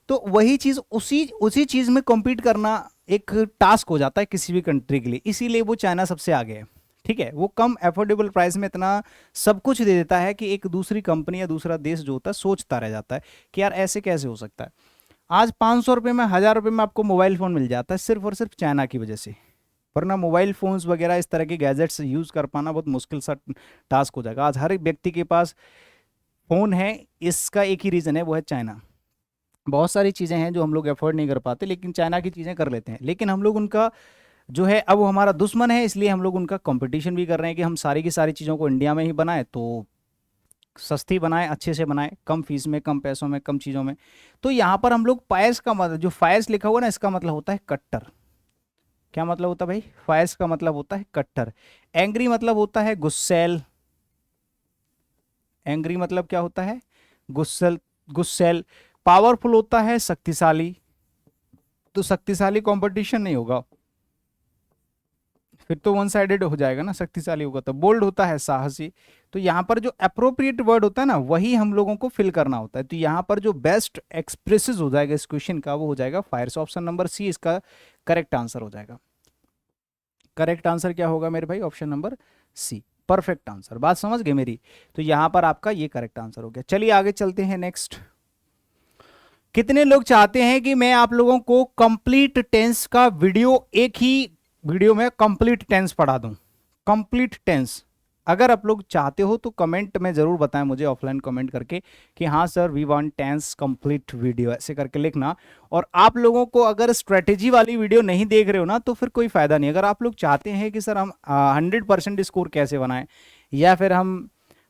तो वही चीज उसी उसी चीज में कॉम्पीट करना एक टास्क हो जाता है किसी भी कंट्री के लिए, इसीलिए वो चाइना सबसे आगे है। ठीक है, वो कम अफोर्डेबल प्राइस में इतना सब कुछ दे देता है कि एक दूसरी कंपनी या दूसरा देश जो होता है सोचता रह जाता है कि यार ऐसे कैसे हो सकता है। आज 500 रुपये में, 1000 रुपये में आपको मोबाइल फ़ोन मिल जाता है सिर्फ और सिर्फ चाइना की वजह से। वरना मोबाइल फ़ोन्स वगैरह इस तरह के गैजेट्स यूज़ कर पाना बहुत मुश्किल सा टास्क हो जाएगा। आज हर एक व्यक्ति के पास फ़ोन है, इसका एक ही रीज़न है, वो है चाइना। बहुत सारी चीज़ें हैं जो हम लोग अफोर्ड नहीं कर पाते, लेकिन चाइना की चीज़ें कर लेते हैं। लेकिन हम लोग उनका जो है, अब वो हमारा दुश्मन है, इसलिए हम लोग उनका कंपटीशन भी कर रहे हैं कि हम सारी की सारी चीज़ों को इंडिया में ही बनाए, तो सस्ती बनाए, अच्छे से बनाए, कम फीस में, कम पैसों में, कम चीज़ों में। तो यहाँ पर हम लोग फायर्स का मतलब, जो फायर्स लिखा हुआ ना, इसका मतलब होता है कट्टर। क्या मतलब होता है भाई? फायर्स का मतलब होता है कट्टर। एंग्री मतलब होता है गुस्सैल। एंग्री मतलब क्या होता है? गुस्सैल, गुस्सैल। पावरफुल होता है शक्तिशाली, तो शक्तिशाली कंपटीशन नहीं होगा, फिर तो वन साइडेड हो जाएगा ना, शक्तिशाली होगा तो। बोल्ड होता है साहसी। तो यहाँ पर जो अप्रोप्रिएट वर्ड होता है ना, वही हम लोगों को फिल करना होता है। तो यहाँ पर जो बेस्ट एक्सप्रेसेस हो जाएगा इस क्वेश्चन का, वो हो जाएगा फायर्स। ऑप्शन नंबर सी इसका करेक्ट आंसर हो जाएगा। करेक्ट आंसर क्या होगा मेरे भाई? Option number C, perfect answer. बात समझ गए मेरी? तो यहाँ पर आपका ये करेक्ट आंसर हो गया। चलिए आगे चलते हैं। नेक्स्ट, कितने लोग चाहते हैं कि मैं आप लोगों को कंप्लीट टेंस का वीडियो एक ही वीडियो में कंप्लीट टेंस पढ़ा दूं? कंप्लीट टेंस अगर आप लोग चाहते हो तो कमेंट में जरूर बताएं मुझे, ऑफलाइन कमेंट करके कि हाँ sir we want tense complete video, ऐसे करके लिखना। और आप लोगों को अगर स्ट्रेटेजी वाली वीडियो नहीं देख रहे हो ना, तो फिर कोई फायदा नहीं। अगर आप लोग चाहते हैं कि सर हम 100% स्कोर कैसे बनाएं, या फिर हम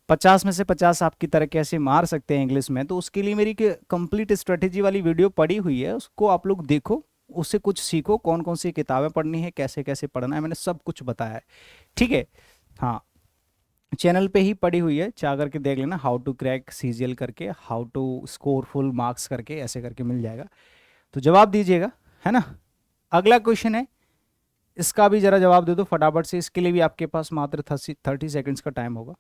50 में से 50 आपकी तरह कैसे मार सकते हैं इंग्लिश में, तो उसके लिए मेरी कंप्लीट स्ट्रेटेजी वाली वीडियो पड़ी हुई है, उसको आप लोग देखो, उससे कुछ सीखो, कौन कौन सी किताबें पढ़नी है, कैसे कैसे पढ़ना है, मैंने सब कुछ बताया है। ठीक है, हाँ, चैनल पे ही पड़ी हुई है, चाह करके देख लेना, हाउ टू क्रैक सीजीएल करके, how to score full marks करके, ऐसे करके मिल जाएगा। तो जवाब दीजिएगा, है ना। अगला क्वेश्चन है, इसका भी जरा जवाब दे दो फटाफट से। इसके लिए भी आपके पास मात्र 30 सेकेंड्स का टाइम होगा।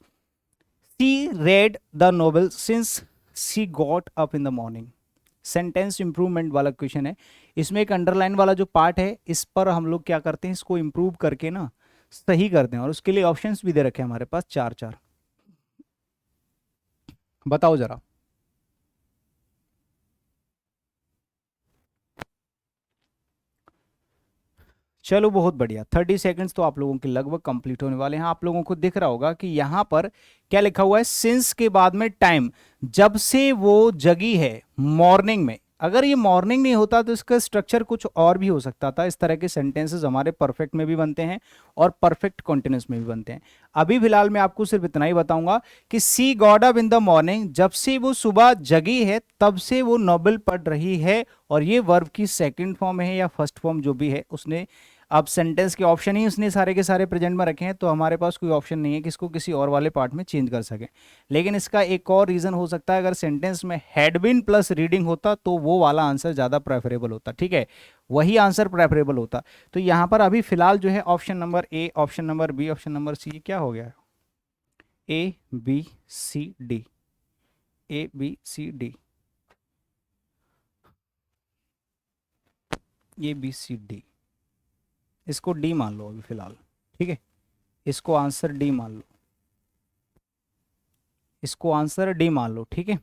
She read the novel since she got up in the morning. Sentence improvement वाला क्वेश्चन है। इसमें एक अंडरलाइन वाला जो पार्ट है, इस पर हम लोग क्या करते हैं, इसको इंप्रूव करके ना सही करते हैं, और उसके लिए ऑप्शंस भी दे रखे हैं हमारे पास, चार चार। बताओ जरा। चलो बहुत बढ़िया, 30 सेकंड्स तो आप लोगों के लगभग कंप्लीट होने वाले हैं। आप लोगों को दिख रहा होगा कि यहाँ पर क्या लिखा हुआ है, सिंस के बाद में टाइम, जब से वो जगी है, मॉर्निंग में। अगर ये मॉर्निंग नहीं होता तो इसका स्ट्रक्चर कुछ और भी हो सकता था। इस तरह के सेंटेंसेस हमारे परफेक्ट में भी बनते हैं और परफेक्ट कॉन्टिन्यूस में भी बनते हैं। अभी फिलहाल मैं आपको सिर्फ इतना ही बताऊंगा कि she got up in the morning, जब से वो सुबह जगी है तब से वो नोवेल पढ़ रही है, और ये वर्ब की सेकंड फॉर्म है या फर्स्ट फॉर्म जो भी है उसने, अब सेंटेंस के ऑप्शन ही उसने सारे के सारे प्रेजेंट में रखे हैं, तो हमारे पास कोई ऑप्शन नहीं है कि इसको किसी और वाले पार्ट में चेंज कर सके। लेकिन इसका एक और रीजन हो सकता है, अगर सेंटेंस में हैड बीन प्लस रीडिंग होता तो वो वाला आंसर ज्यादा प्रेफरेबल होता, ठीक है, वही आंसर प्रेफरेबल होता। तो यहां पर अभी फिलहाल जो है option number A, option number B, option number C क्या हो गया, A B C D, A B C D, A B C D, इसको डी मान लो अभी फिलहाल, ठीक है, इसको आंसर डी मान लो, इसको आंसर डी मान लो, ठीक है।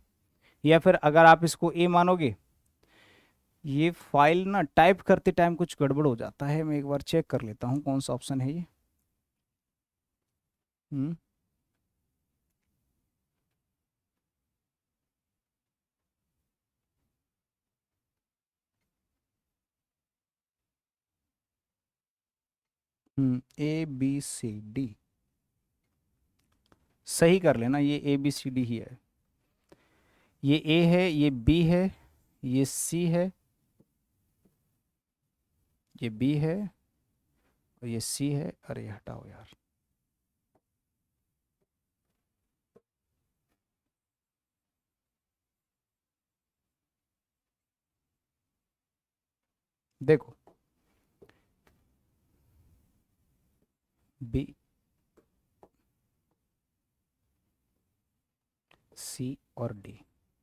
या फिर अगर आप इसको ए मानोगे, ये फाइल ना टाइप करते टाइम कुछ गड़बड़ हो जाता है, मैं एक बार चेक कर लेता हूँ कौन सा ऑप्शन है ये। हम्म ए बी सी डी, सही कर लेना, ये ए बी सी डी ही है। ये ए है, ये बी है, ये सी है, ये बी है, और ये सी है। अरे हटाओ यार, देखो बी सी और डी,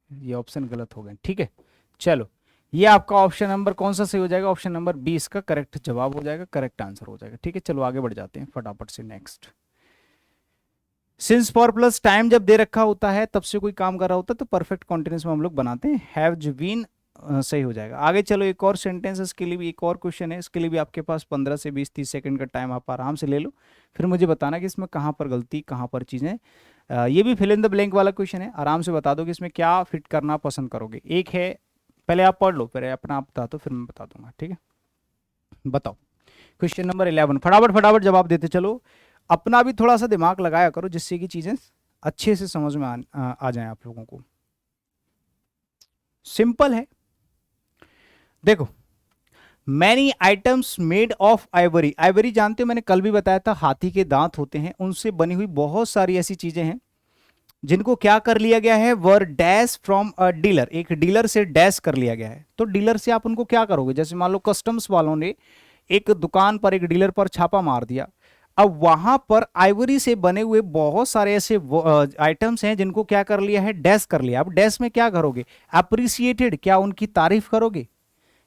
ये ऑप्शन गलत हो गए, ठीक है। चलो, ये आपका ऑप्शन नंबर कौन सा सही हो जाएगा, ऑप्शन नंबर बी इसका करेक्ट जवाब हो जाएगा, करेक्ट आंसर हो जाएगा, ठीक है। चलो आगे बढ़ जाते हैं फटाफट से next. Since for plus time जब दे रखा होता है तब से कोई काम कर रहा होता है तो परफेक्ट कॉन्टिन्यूस में हम लोग बनाते हैं हैव बीन, सही हो जाएगा। आगे चलो, एक और सेंटेंस, इसके लिए भी एक और क्वेश्चन है, इसके लिए भी आपके पास 15 से 20-30 सेकंड का टाइम आप आराम से ले लो, फिर मुझे बताना कि इसमें कहाँ पर गलती, कहाँ पर चीज़ें, ये भी फिल इन द ब्लैंक वाला क्वेश्चन है, आराम से बता दो कि इसमें क्या फिट करना पसंद करोगे। एक है, पहले आप पढ़ लो, पहले अपना आप बता दो, फिर मैं बता दूंगा, ठीक है। बताओ, क्वेश्चन नंबर 11, फटाफट फटाफट जवाब देते चलो, अपना भी थोड़ा सा दिमाग लगाया करो जिससे कि चीज़ें अच्छे से समझ में आ जाए आप लोगों को। सिंपल है, देखो, many items made of Ivory, Ivory जानते हो, मैंने कल भी बताया था, हाथी के दांत होते हैं, उनसे बनी हुई बहुत सारी ऐसी चीजें हैं जिनको क्या कर लिया गया है, वर डैश फ्रॉम अ डीलर, एक डीलर से डैश कर लिया गया है। तो डीलर से आप उनको क्या करोगे, जैसे मान लो कस्टम्स वालों ने एक दुकान पर, एक डीलर पर छापा मार दिया, अब वहां पर आइवरी से बने हुए बहुत सारे ऐसे आइटम्स हैं जिनको क्या कर लिया है, डैश कर लिया। अब डैश में क्या करोगे, अप्रिसिएटेड, क्या उनकी तारीफ करोगे,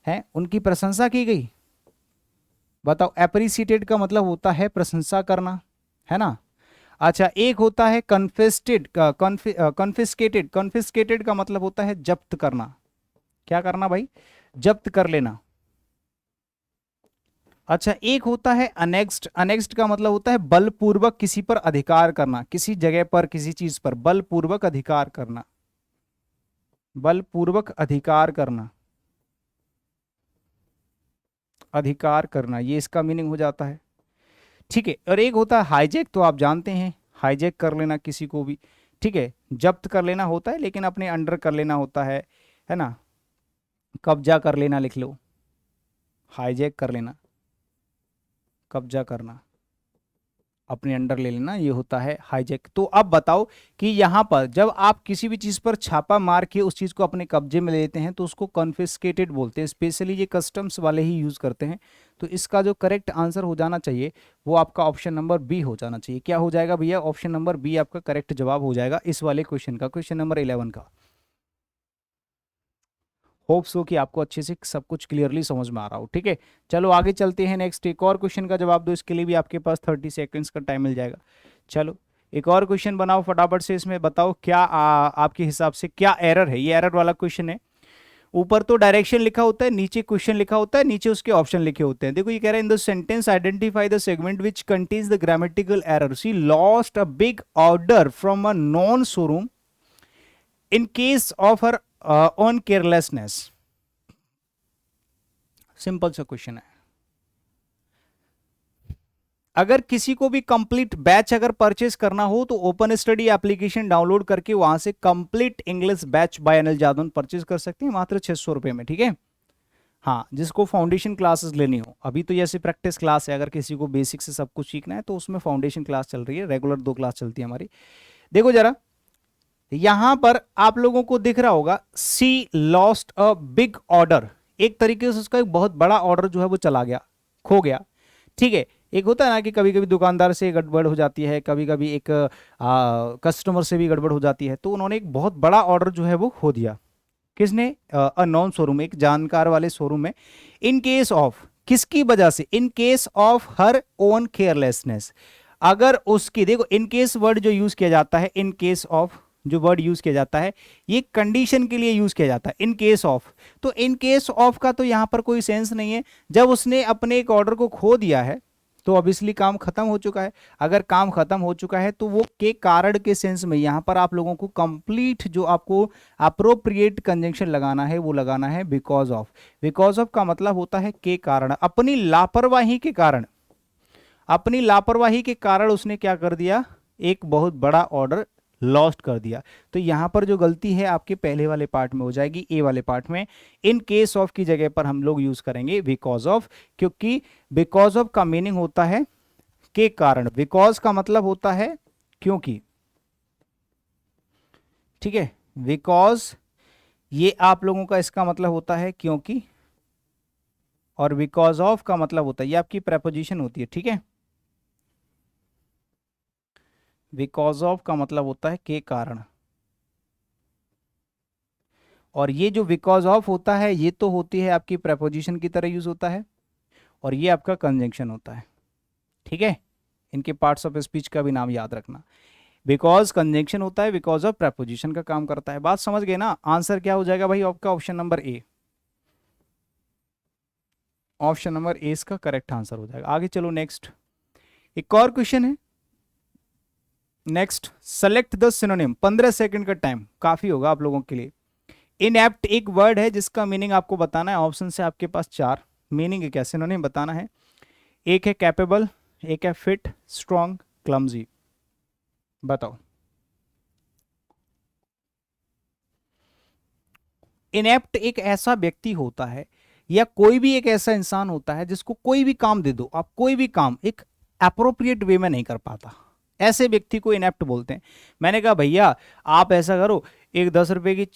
है उनकी प्रशंसा की गई। बताओ, एप्रिसिएटेड का मतलब होता है प्रशंसा करना, है ना। अच्छा, एक होता है कन्फिस्टेड, कन्फिस्केटेड, कन्फिस्केटेड का मतलब होता है जब्त करना, क्या करना भाई, जब्त कर लेना। अच्छा, एक होता है अनेक्स्ड, अनेक्स्ड का मतलब होता है बलपूर्वक किसी पर अधिकार करना, किसी जगह पर, किसी चीज पर बलपूर्वक अधिकार करना, बलपूर्वक अधिकार करना, अधिकार करना, ये इसका मीनिंग हो जाता है, ठीक है। और एक होता है हाईजैक, तो आप जानते हैं हाईजैक कर लेना किसी को भी, ठीक है, जब्त कर लेना होता है लेकिन अपने अंडर कर लेना होता है ना, कब्जा कर लेना लिख लो, हाईजैक कर लेना, कब्जा करना, अपने अंडर ले लेना, ये होता है हाईजैक। तो अब बताओ कि यहां पर जब आप किसी भी चीज पर छापा मार के उस चीज को अपने कब्जे में लेते हैं तो उसको कॉन्फिस्केटेड बोलते हैं, स्पेशली ये कस्टम्स वाले ही यूज करते हैं। तो इसका जो करेक्ट आंसर हो जाना चाहिए वो आपका ऑप्शन नंबर बी हो जाना चाहिए। क्या हो जाएगा भैया, ऑप्शन नंबर बी आपका करेक्ट जवाब हो जाएगा इस वाले क्वेश्चन का, क्वेश्चन नंबर 11 का। होप सो कि आपको अच्छे से सब कुछ क्लियरली समझ में आ रहा हो, ठीक है। चलो आगे चलते हैं, नेक्स्ट एक और क्वेश्चन का जवाब दो, इसके लिए भी आपके पास 30 सेकंड्स का टाइम मिल जाएगा। चलो, एक और क्वेश्चन बनाओ फटाफट से, इसमें बताओ क्या आपके हिसाब से क्या एरर है, ये एरर वाला क्वेश्चन है। ऊपर तो डायरेक्शन लिखा होता है, नीचे क्वेश्चन लिखा होता है, नीचे उसके ऑप्शन लिखे होते हैं। देखो ये कह रहा है, in the sentence identify the segment which contains the grammatical error, she lost a big order from a non showroom in case of her on carelessness. Simple सा क्वेश्चन है। अगर किसी को भी कंप्लीट बैच अगर परचेस करना हो तो ओपन स्टडी एप्लीकेशन डाउनलोड करके वहां से complete English batch by Anil Jadavan purchase कर सकते हैं मात्र 600 रुपए में, ठीक है। हाँ, जिसको फाउंडेशन क्लासेस लेनी हो, अभी तो जैसे प्रैक्टिस क्लास है, अगर किसी को बेसिक से सब कुछ सीखना है तो उसमें फाउंडेशन क्लास चल रही है, रेगुलर 2 क्लास चलती है हमारी। देखो जरा, यहां पर आप लोगों को दिख रहा होगा सी लॉस्ट अ बिग ऑर्डर, एक तरीके से उसका एक बहुत बड़ा ऑर्डर जो है वो चला गया, खो गया, ठीक है। एक होता है ना कि कभी कभी दुकानदार से गड़बड़ हो जाती है, कभी कभी एक कस्टमर से भी गड़बड़ हो जाती है, तो उन्होंने एक बहुत बड़ा ऑर्डर जो है वो खो दिया। किसने? अननोन शोरूम, एक जानकार वाले शोरूम में। इन केस ऑफ, किसकी वजह से? In case of her own carelessness. अगर उसकी, देखो इन केस वर्ड जो यूज किया जाता है, इन केस ऑफ जो वर्ड यूज किया जाता है ये कंडीशन के लिए यूज किया जाता है, इन केस ऑफ। तो इन केस ऑफ का तो यहां पर कोई सेंस नहीं है। जब उसने अपने एक ऑर्डर को खो दिया है तो ऑब्वियसली काम खत्म हो चुका है। अगर काम खत्म हो चुका है तो वो के कारण के सेंस में यहां पर आप लोगों को कंप्लीट जो आपको अप्रोप्रिएट कंजंक्शन लगाना है वो लगाना है बिकॉज ऑफ। बिकॉज ऑफ का मतलब होता है के कारण, अपनी लापरवाही के कारण, अपनी लापरवाही के कारण उसने क्या कर दिया, एक बहुत बड़ा ऑर्डर लॉस्ट कर दिया। तो यहां पर जो गलती है आपके पहले वाले पार्ट में हो जाएगी, ए वाले पार्ट में। इन केस ऑफ की जगह पर हम लोग यूज करेंगे बिकॉज ऑफ, क्योंकि बिकॉज ऑफ का मीनिंग होता है के कारण, बिकॉज का मतलब होता है क्योंकि, ठीक है। बिकॉज ये आप लोगों का इसका मतलब होता है क्योंकि, और बिकॉज ऑफ का मतलब होता है, ये आपकी प्रेपोजिशन होती है, ठीक है। बिकॉज ऑफ का मतलब होता है के कारण, और ये जो बिकॉज ऑफ होता है ये तो होती है आपकी प्रेपोजिशन की तरह यूज होता है, और ये आपका कंजंक्शन होता है, ठीक है। इनके पार्ट्स ऑफ स्पीच का भी नाम याद रखना। बिकॉज कंजंक्शन होता है, बिकॉज ऑफ प्रेपोजिशन का काम करता है। बात समझ गए ना? आंसर क्या हो जाएगा भाई आपका? Option number A, option number ए इसका करेक्ट आंसर हो जाएगा। आगे चलो नेक्स्ट, एक और क्वेश्चन है। Next, select the synonym. 15 second का टाइम काफी होगा आप लोगों के लिए। इनएप्ट एक वर्ड है जिसका मीनिंग आपको बताना है। ऑप्शन से आपके पास 4 मीनिंग है, क्या सिनोनिम बताना है। एक है कैपेबल, एक है फिट, स्ट्रॉन्ग, क्लमजी। बताओ। इनएप्ट एक ऐसा व्यक्ति होता है या कोई भी एक ऐसा इंसान होता है जिसको कोई भी काम दे दो आप, कोई भी काम एक अप्रोप्रिएट वे में नहीं कर पाता, ऐसे व्यक्ति को इनएप्ट बोलते हैं। मैंने कहा भैया आप ऐसा करो, एक 10 रुपए की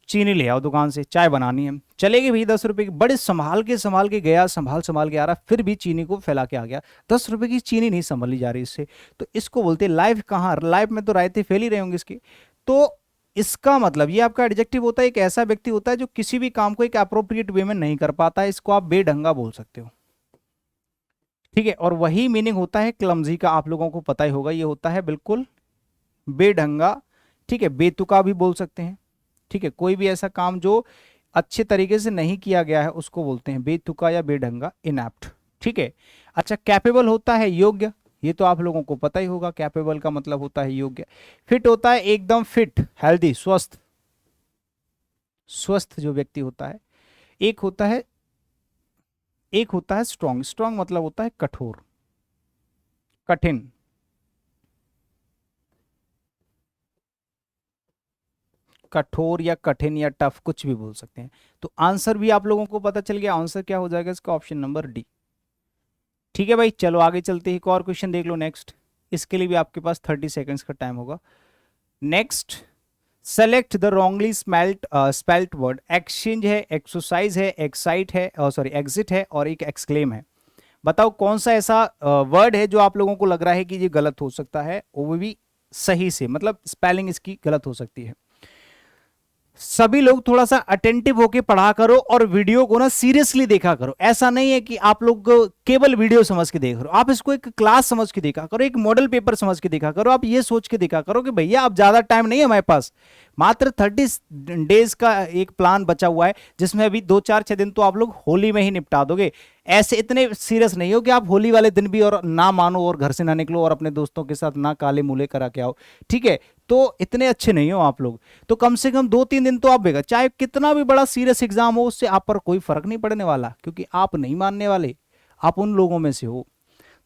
चीनी ले आओ दुकान से, चाय बनानी है। चलेगी भैया 10 रुपए की, बड़े संभाल के गया, संभाल के आ रहा, फिर भी चीनी को फैला के आ गया। 10 रुपए की चीनी नहीं संभाली जा रही इससे, तो इसको बोलते हैं लाइफ। कहाँ लाइफ में तो रायते फैल ही रहे होंगे इसके। तो इसका मतलब ये आपका एडजेक्टिव होता है, एक ऐसा व्यक्ति होता है जो किसी भी काम को एक अप्रोप्रिएट वे में नहीं कर पाता है, इसको आप बेढंगा बोल सकते हो, ठीक है। और वही मीनिंग होता है क्लमजी का, आप लोगों को पता ही होगा, ये होता है बिल्कुल बेढंगा, ठीक है। बेतुका भी बोल सकते हैं, ठीक है। कोई भी ऐसा काम जो अच्छे तरीके से नहीं किया गया है उसको बोलते हैं बेतुका या बेढंगा, इनएप्ट, ठीक है। अच्छा, कैपेबल होता है योग्य, ये तो आप लोगों को पता ही होगा, कैपेबल का मतलब होता है योग्य। फिट होता है एकदम फिट, हेल्दी, स्वस्थ, स्वस्थ जो व्यक्ति होता है। एक होता है स्ट्रॉन्ग, स्ट्रॉन्ग मतलब होता है कठोर, कठिन। कठोर या कठिन या टफ कुछ भी बोल सकते हैं। तो आंसर भी आप लोगों को पता चल गया, आंसर क्या हो जाएगा इसका? ऑप्शन नंबर डी, ठीक है भाई। चलो आगे चलते हैं, एक और क्वेश्चन देख लो नेक्स्ट। इसके लिए भी आपके पास 30 सेकंड्स का टाइम होगा। Next, select the wrongly spelt word. Exchange है, एक्सरसाइज है, एक्साइट है, सॉरी एग्जिट है, और एक एक्सक्लेम है। बताओ कौन सा ऐसा वर्ड है जो आप लोगों को लग रहा है कि ये गलत हो सकता है, वो भी सही से, मतलब स्पेलिंग इसकी गलत हो सकती है। सभी लोग थोड़ा सा अटेंटिव होके पढ़ा करो और वीडियो को ना सीरियसली देखा करो। ऐसा नहीं है कि आप लोग केवल वीडियो समझ के देख रहे हो, आप इसको एक क्लास समझ के देखा करो, एक मॉडल पेपर समझ के देखा करो। आप ये सोच के देखा करो कि भैया अब ज्यादा टाइम नहीं है हमारे पास, मात्र 30 डेज का एक प्लान बचा हुआ है, जिसमें अभी 2-4-6 दिन तो आप लोग होली में ही निपटा दोगे। ऐसे इतने सीरियस नहीं हो कि आप होली वाले दिन भी और ना मानो और घर से ना निकलो और अपने दोस्तों के साथ ना काले मूले करा के आओ, ठीक है? तो इतने अच्छे नहीं हो आप लोग। तो कम से कम 2-3 दिन तो आप बेगा, चाहे कितना भी बड़ा सीरियस एग्जाम हो, उससे आप पर कोई फर्क नहीं पड़ने वाला, क्योंकि आप नहीं मानने वाले, आप उन लोगों में से हो।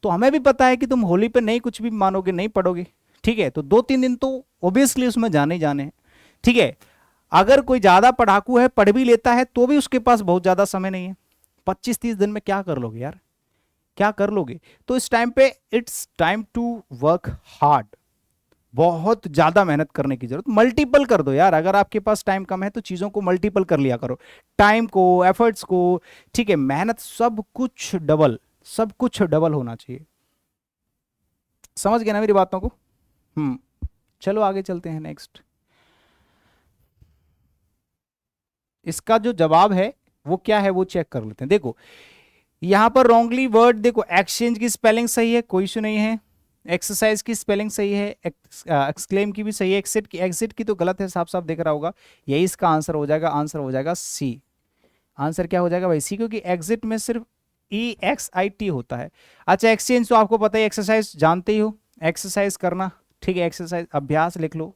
तो हमें भी पता है कि तुम होली पे नहीं कुछ भी मानोगे, नहीं पढ़ोगे, ठीक है? तो 2-3 दिन तो ऑब्वियसली उसमें जाने ही जाने हैं, ठीक है? अगर कोई ज्यादा पढ़ाकू है, पढ़ भी लेता है, तो भी उसके पास बहुत ज्यादा समय नहीं है। 25-30 दिन में क्या कर लोगे यार, क्या कर लोगे? तो इस टाइम पे it's time to work hard, बहुत ज्यादा मेहनत करने की जरूरत, मल्टीपल कर दो यार। अगर आपके पास टाइम कम है तो चीजों को मल्टीपल कर लिया करो, टाइम को, एफर्ट्स को, ठीक है? मेहनत, सब कुछ डबल, सब कुछ डबल होना चाहिए। समझ गए ना मेरी बातों को? चलो आगे चलते हैं नेक्स्ट। इसका जो जवाब है वो क्या है वो चेक कर लेते हैं। देखो यहां पर रॉन्गली वर्ड, देखो एक्सचेंज की स्पेलिंग सही है, कोई इशू नहीं है। एक्सरसाइज की स्पेलिंग सही है, एक्सक्लेम की भी सही है। एग्जिट की तो गलत है, साफ साफ दिख रहा होगा। यही इसका आंसर हो जाएगा, आंसर हो जाएगा सी। आंसर क्या हो जाएगा भाई? सी, क्योंकि एग्जिट में सिर्फ EXIT होता है। अच्छा एक्सचेंज तो आपको पता है, एक्सरसाइज जानते ही हो, एक्सरसाइज करना, ठीक है? एक्सरसाइज अभ्यास लिख लो।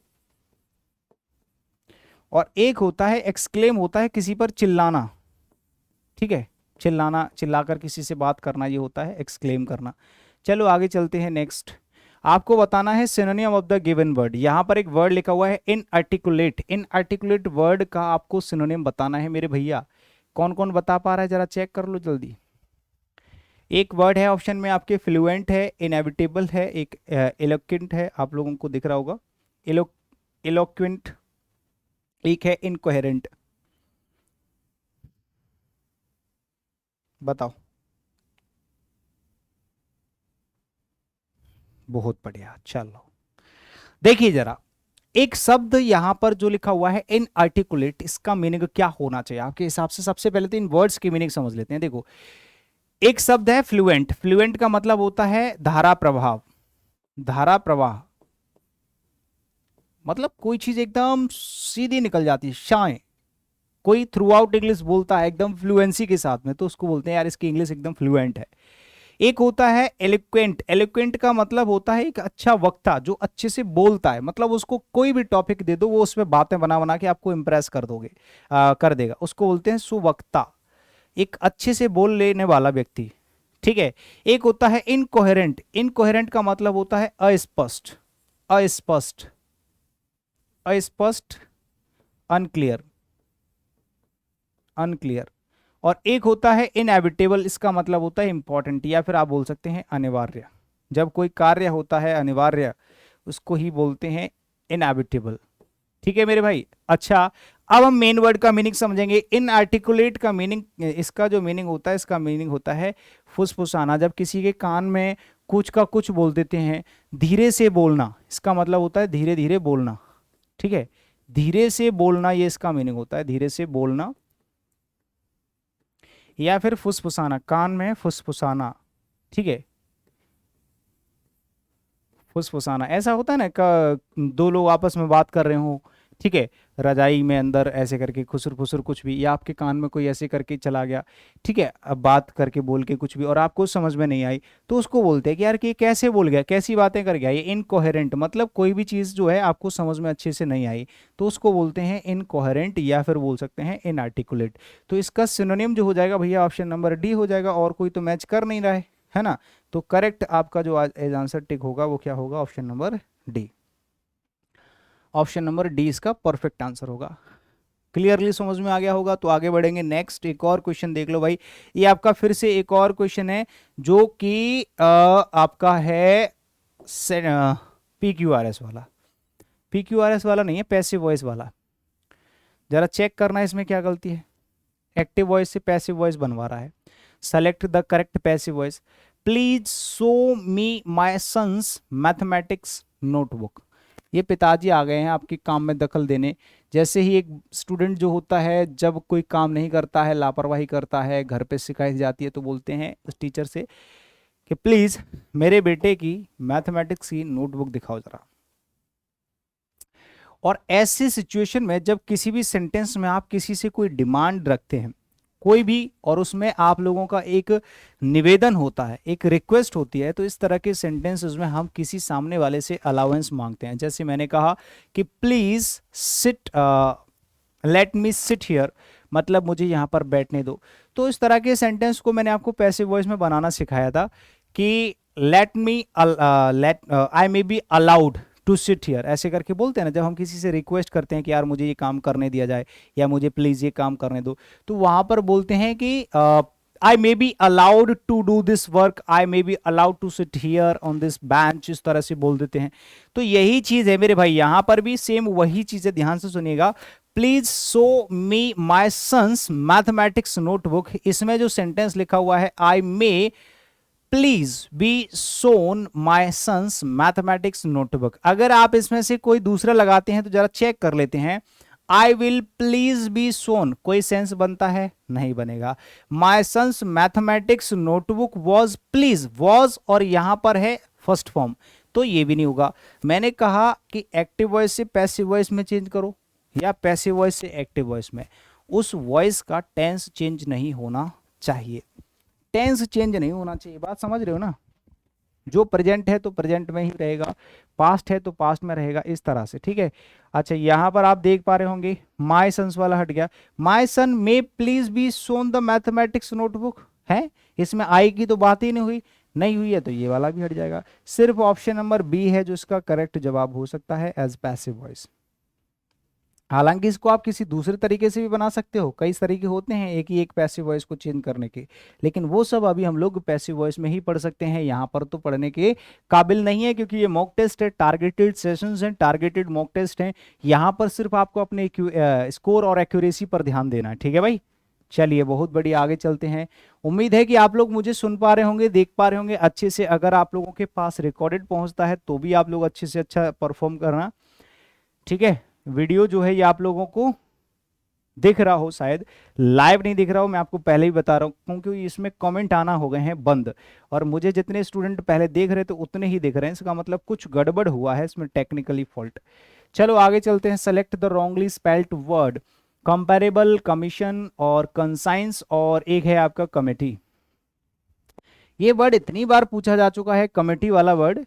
और एक होता है एक्सक्लेम, होता है किसी पर चिल्लाना, ठीक है? चिल्लाना, चिल्लाकर किसी से बात करना, ये होता है एक्सक्लेम करना। चलो आगे चलते हैं नेक्स्ट। आपको बताना है synonym of the given word. यहां पर एक वर्ड लिखा हुआ है इनआर्टिकुलेट। इनआर्टिकुलेट वर्ड का आपको सिनोनिम बताना है मेरे भैया। कौन कौन बता पा रहा है जरा चेक कर लो जल्दी। एक वर्ड है ऑप्शन में आपके, फ्लुएंट है, इनएविटेबल है, एक एलोक्वेंट है, आप लोगों को दिख रहा होगा, एलोक्वेंट, एक है इनकोहेरेंट। बताओ। बहुत बढ़िया, चलो देखिए जरा, एक शब्द यहां पर जो लिखा हुआ है इनआर्टिकुलेट, इसका मीनिंग क्या होना चाहिए आपके हिसाब से? सबसे पहले तो इन वर्ड्स की मीनिंग समझ लेते हैं। देखो एक शब्द है फ्लुएंट, फ्लुएंट का मतलब होता है धारा प्रवाह, धारा प्रवाह, मतलब कोई चीज एकदम सीधी निकल जाती है, शाय। कोई थ्रू आउट इंग्लिश बोलता है एकदम फ्लुएंसी के साथ में, तो उसको बोलते हैं यार इसकी इंग्लिश एकदम फ्लुएंट है। एक होता है एलोक्वेंट, एलोक्वेंट का मतलब होता है एक अच्छा वक्ता, जो अच्छे से बोलता है, मतलब उसको कोई भी टॉपिक दे दो वो उसमें बातें बना बना के आपको इंप्रेस कर दोगे, कर देगा, उसको बोलते हैं सुवक्ता, एक अच्छे से बोल लेने वाला व्यक्ति, ठीक है? एक होता है इनकोहेरेंट, इनकोहेरेंट का मतलब होता है अस्पष्ट, अस्पष्ट, अस्पष्ट, अनक्लियर, अनक्लियर। और एक होता है इनएविटेबल, इसका मतलब होता है इंपॉर्टेंट, या फिर आप बोल सकते हैं अनिवार्य। जब कोई कार्य होता है अनिवार्य, उसको ही बोलते हैं इनएविटेबल, ठीक है मेरे भाई? अच्छा अब हम मेन वर्ड का मीनिंग समझेंगे। इनआर्टिकुलेट का मीनिंग, इसका जो मीनिंग होता है, इसका मीनिंग होता है फुसफुसाना, जब किसी के कान में कुछ का कुछ बोल देते हैं। धीरे से बोलना, इसका मतलब होता है धीरे धीरे बोलना, ठीक है? धीरे से बोलना, ये इसका मीनिंग होता है, धीरे से बोलना। या फिर फुसफुसाना, कान में फुसफुसाना, ठीक है? फुसफुसाना ऐसा होता है ना, दो लोग आपस में बात कर रहे हो, ठीक है? रजाई में अंदर ऐसे करके खुसुर फुसुर कुछ भी, या आपके कान में कोई ऐसे करके चला गया, ठीक है? अब बात करके बोल के कुछ भी और आपको समझ में नहीं आई, तो उसको बोलते हैं कि यार कि ये कैसे बोल गया, कैसी बातें कर गया, ये इनकोहेरेंट, मतलब कोई भी चीज़ जो है आपको समझ में अच्छे से नहीं आई, तो उसको बोलते हैं इनकोहेरेंट, या फिर बोल सकते हैं इनआर्टिकुलेट। तो इसका सिनोनिम जो हो जाएगा भैया ऑप्शन नंबर डी हो जाएगा, और कोई तो मैच कर नहीं रहा है ना? तो करेक्ट आपका जो एज आंसर टिक होगा वो क्या होगा? Option number D. Option number D इसका परफेक्ट आंसर होगा। क्लियरली समझ में आ गया होगा? तो आगे बढ़ेंगे नेक्स्ट। एक और क्वेश्चन देख लो भाई, ये आपका फिर से एक और क्वेश्चन है जो कि आपका है PQRS वाला। PQRS वाला नहीं है, पैसिव वॉइस वाला। जरा चेक करना इसमें क्या गलती है। एक्टिव वॉइस से पैसिव वॉइस बनवा रहा है। Select the correct passive voice. Please show me my son's mathematics notebook. ये पिताजी आ गए हैं आपके काम में दखल देने। जैसे ही एक स्टूडेंट जो होता है जब कोई काम नहीं करता है, लापरवाही करता है, घर पे शिकायत जाती है, तो बोलते हैं उस टीचर से कि प्लीज मेरे बेटे की मैथमेटिक्स की नोटबुक दिखाओ जरा। और ऐसी सिचुएशन में जब किसी भी सेंटेंस में आप किसी से कोई डिमांड रखते हैं कोई भी, और उसमें आप लोगों का एक निवेदन होता है, एक रिक्वेस्ट होती है, तो इस तरह के सेंटेंसेस में हम किसी सामने वाले से अलाउंस मांगते हैं। जैसे मैंने कहा कि please sit, let me sit here, मतलब मुझे यहाँ पर बैठने दो। तो इस तरह के सेंटेंस को मैंने आपको पैसिव वॉइस में बनाना सिखाया था कि let me, let I may be allowed to sit here, ऐसे करके बोलते हैं ना जब हम किसी से रिक्वेस्ट करते हैं कि यार मुझे ये काम करने दिया जाए या मुझे प्लीज ये काम करने दो, तो वहां पर बोलते हैं कि I may be allowed to do this work, I may be allowed to sit here on this bench, इस तरह से बोल देते हैं। तो यही चीज है मेरे भाई, यहां पर भी सेम वही चीज है, ध्यान से सुनिएगा। Please show me my son's mathematics notebook, इसमें जो सेंटेंस लिखा हुआ है I may please be shown my son's mathematics notebook, अगर आप इसमें से कोई दूसरा लगाते हैं तो जरा चेक कर लेते हैं। I will please be shown, कोई सेंस बनता है? नहीं बनेगा। My son's mathematics notebook was, please was और यहां पर है फर्स्ट फॉर्म, तो ये भी नहीं होगा। मैंने कहा कि एक्टिव वॉइस से पैसिव वॉइस में चेंज करो या पैसिव वॉइस से एक्टिव वॉइस में, उस वॉइस का टेंस चेंज नहीं होना चाहिए, टेंस चेंज नहीं होना चाहिए। बात समझ रहे हो ना? जो प्रेजेंट है तो प्रेजेंट में ही रहेगा, पास्ट है तो पास्ट में रहेगा, इस तरह से, ठीक है। अच्छा, यहां पर आप देख पा रहे होंगे माय सन्स वाला हट गया। My son may please be shown the mathematics notebook है, इसमें आई की तो बात ही नहीं हुई, नहीं हुई है तो ये वाला भी हट जाएगा। सिर्फ ऑप्शन नंबर बी है जो इसका करेक्ट जवाब हो सकता है एज पैसिव वॉइस। हालांकि इसको आप किसी दूसरे तरीके से भी बना सकते हो, कई तरीके होते हैं एक ही एक पैसिव वॉइस को चेंज करने के, लेकिन वो सब अभी हम लोग पैसिव वॉइस में ही पढ़ सकते हैं, यहाँ पर तो पढ़ने के काबिल नहीं है क्योंकि ये मॉक टेस्ट है, टारगेटेड सेशंस हैं, टारगेटेड मॉक टेस्ट हैं। यहाँ पर सिर्फ आपको अपने स्कोर और एक्यूरेसी पर ध्यान देना है, ठीक है भाई। चलिए बहुत बढ़िया, आगे चलते हैं। उम्मीद है कि आप लोग मुझे सुन पा रहे होंगे, देख पा रहे होंगे अच्छे से। अगर आप लोगों के पास रिकॉर्डेड पहुंचता है तो भी आप लोग अच्छे से अच्छा परफॉर्म करना, ठीक है। वीडियो जो है ये आप लोगों को दिख रहा हो, शायद लाइव नहीं दिख रहा हो, मैं आपको पहले ही बता रहा हूं क्योंकि इसमें कमेंट आना हो गए हैं बंद, और मुझे जितने स्टूडेंट पहले देख रहे थे उतने ही दिख रहे हैं, इसका मतलब कुछ गड़बड़ हुआ है इसमें, टेक्निकली फॉल्ट। चलो आगे चलते हैं। Select the wrongly spelled word, comparable, commission और कंसाइंस, और एक है आपका कमेटी। ये वर्ड इतनी बार पूछा जा चुका है, कमेटी वाला वर्ड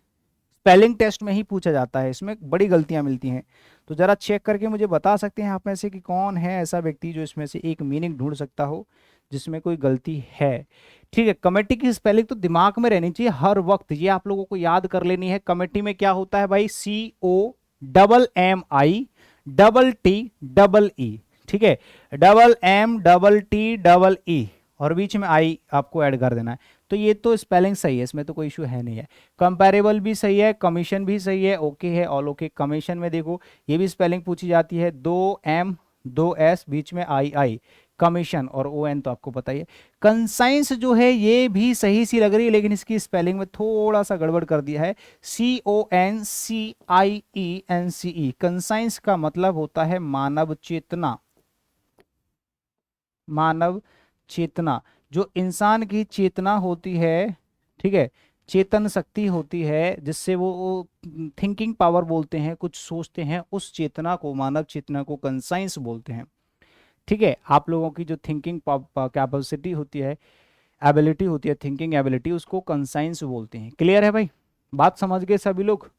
स्पेलिंग टेस्ट में ही पूछा जाता है, इसमें बड़ी गलतियां मिलती हैं। तो जरा चेक करके मुझे बता सकते हैं आप में से कि कौन है ऐसा व्यक्ति जो इसमें से एक मीनिंग ढूंढ सकता हो जिसमें कोई गलती है? ठीक है, कमेटी की स्पेलिंग तो दिमाग में रहनी चाहिए हर वक्त, ये आप लोगों को याद कर लेनी है। कमेटी में क्या होता है भाई? COMMI, ठीक है, MMTEE, और बीच में आई आपको ऐड कर देना है। तो ये तो स्पेलिंग सही है, इसमें तो कोई इशू है नहीं है। कंपैरेबल भी सही है, कमीशन भी सही है, ओके है, ऑल ओके। कमीशन में देखो ये भी स्पेलिंग पूछी जाती है, 2M 2S बीच में आई, कमीशन, और ON तो आपको पता ही है। कंसाइंस जो है ये भी सही सी लग रही है, लेकिन इसकी स्पेलिंग में थोड़ा सा गड़बड़ कर दिया है, CONCIENCE। कंसाइंस का मतलब होता है मानव चेतना, मानव चेतना, जो इंसान की चेतना होती है, ठीक है, चेतन शक्ति होती है जिससे वो थिंकिंग पावर बोलते हैं, कुछ सोचते हैं, उस चेतना को, मानव चेतना को कंसाइंस बोलते हैं, ठीक है। आप लोगों की जो थिंकिंग कैपेसिटी होती है, एबिलिटी होती है, थिंकिंग एबिलिटी, उसको कंसाइंस बोलते हैं। क्लियर है भाई? बात समझ गए सभी लोग?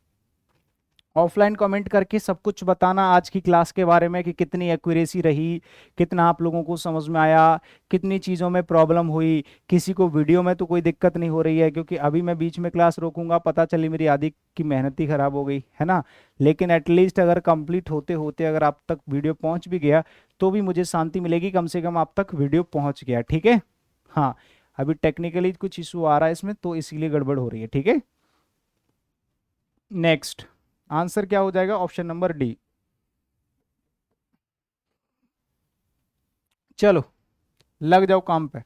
ऑफलाइन कमेंट करके सब कुछ बताना आज की क्लास के बारे में कि कितनी एक्यूरेसी रही, कितना आप लोगों को समझ में आया, कितनी चीज़ों में प्रॉब्लम हुई, किसी को वीडियो में तो कोई दिक्कत नहीं हो रही है, क्योंकि अभी मैं बीच में क्लास रोकूंगा, पता चली मेरी आधी की मेहनत ही खराब हो गई है ना। लेकिन एटलीस्ट अगर कंप्लीट होते होते अगर आप तक वीडियो पहुँच भी गया तो भी मुझे शांति मिलेगी, कम से कम आप तक वीडियो पहुँच गया, ठीक है। हाँ, अभी टेक्निकली कुछ इशू आ रहा है इसमें तो इसीलिए गड़बड़ हो रही है, ठीक है। नेक्स्ट आंसर क्या हो जाएगा? Option number D. चलो लग जाओ काम पे।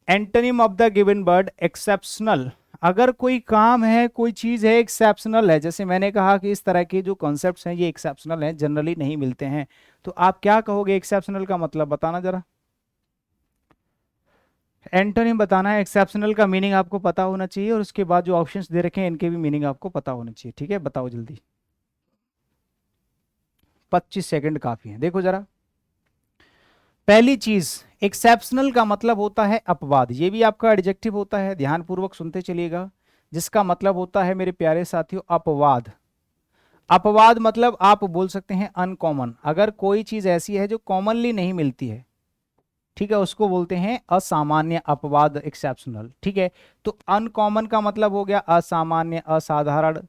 Antonym of the given word exceptional, अगर कोई काम है, कोई चीज है एक्सेप्शनल है, जैसे मैंने कहा कि इस तरह के जो कॉन्सेप्ट्स हैं ये एक्सेप्शनल हैं, जनरली नहीं मिलते हैं, तो आप क्या कहोगे एक्सेप्शनल का मतलब बताना जरा। एंटोनिम बताना है। एक्सेप्शनल का मीनिंग आपको पता होना चाहिए और उसके बाद जो ऑप्शंस दे रखे हैं इनके भी मीनिंग आपको पता होना चाहिए। ठीक है, बताओ जल्दी। 25 सेकंड काफी है। देखो जरा, पहली चीज, एक्सेप्शनल का मतलब होता है अपवाद। ये भी आपका एडजेक्टिव होता है, ध्यान पूर्वक सुनते चलिएगा। जिसका मतलब होता है मेरे प्यारे साथियों अपवाद। अपवाद मतलब आप बोल सकते हैं अनकॉमन। अगर कोई चीज ऐसी है जो कॉमनली नहीं मिलती है, ठीक है, उसको बोलते हैं असामान्य, अपवाद, एक्सेप्शनल। ठीक है, तो अनकॉमन का मतलब हो गया असामान्य, असाधारण,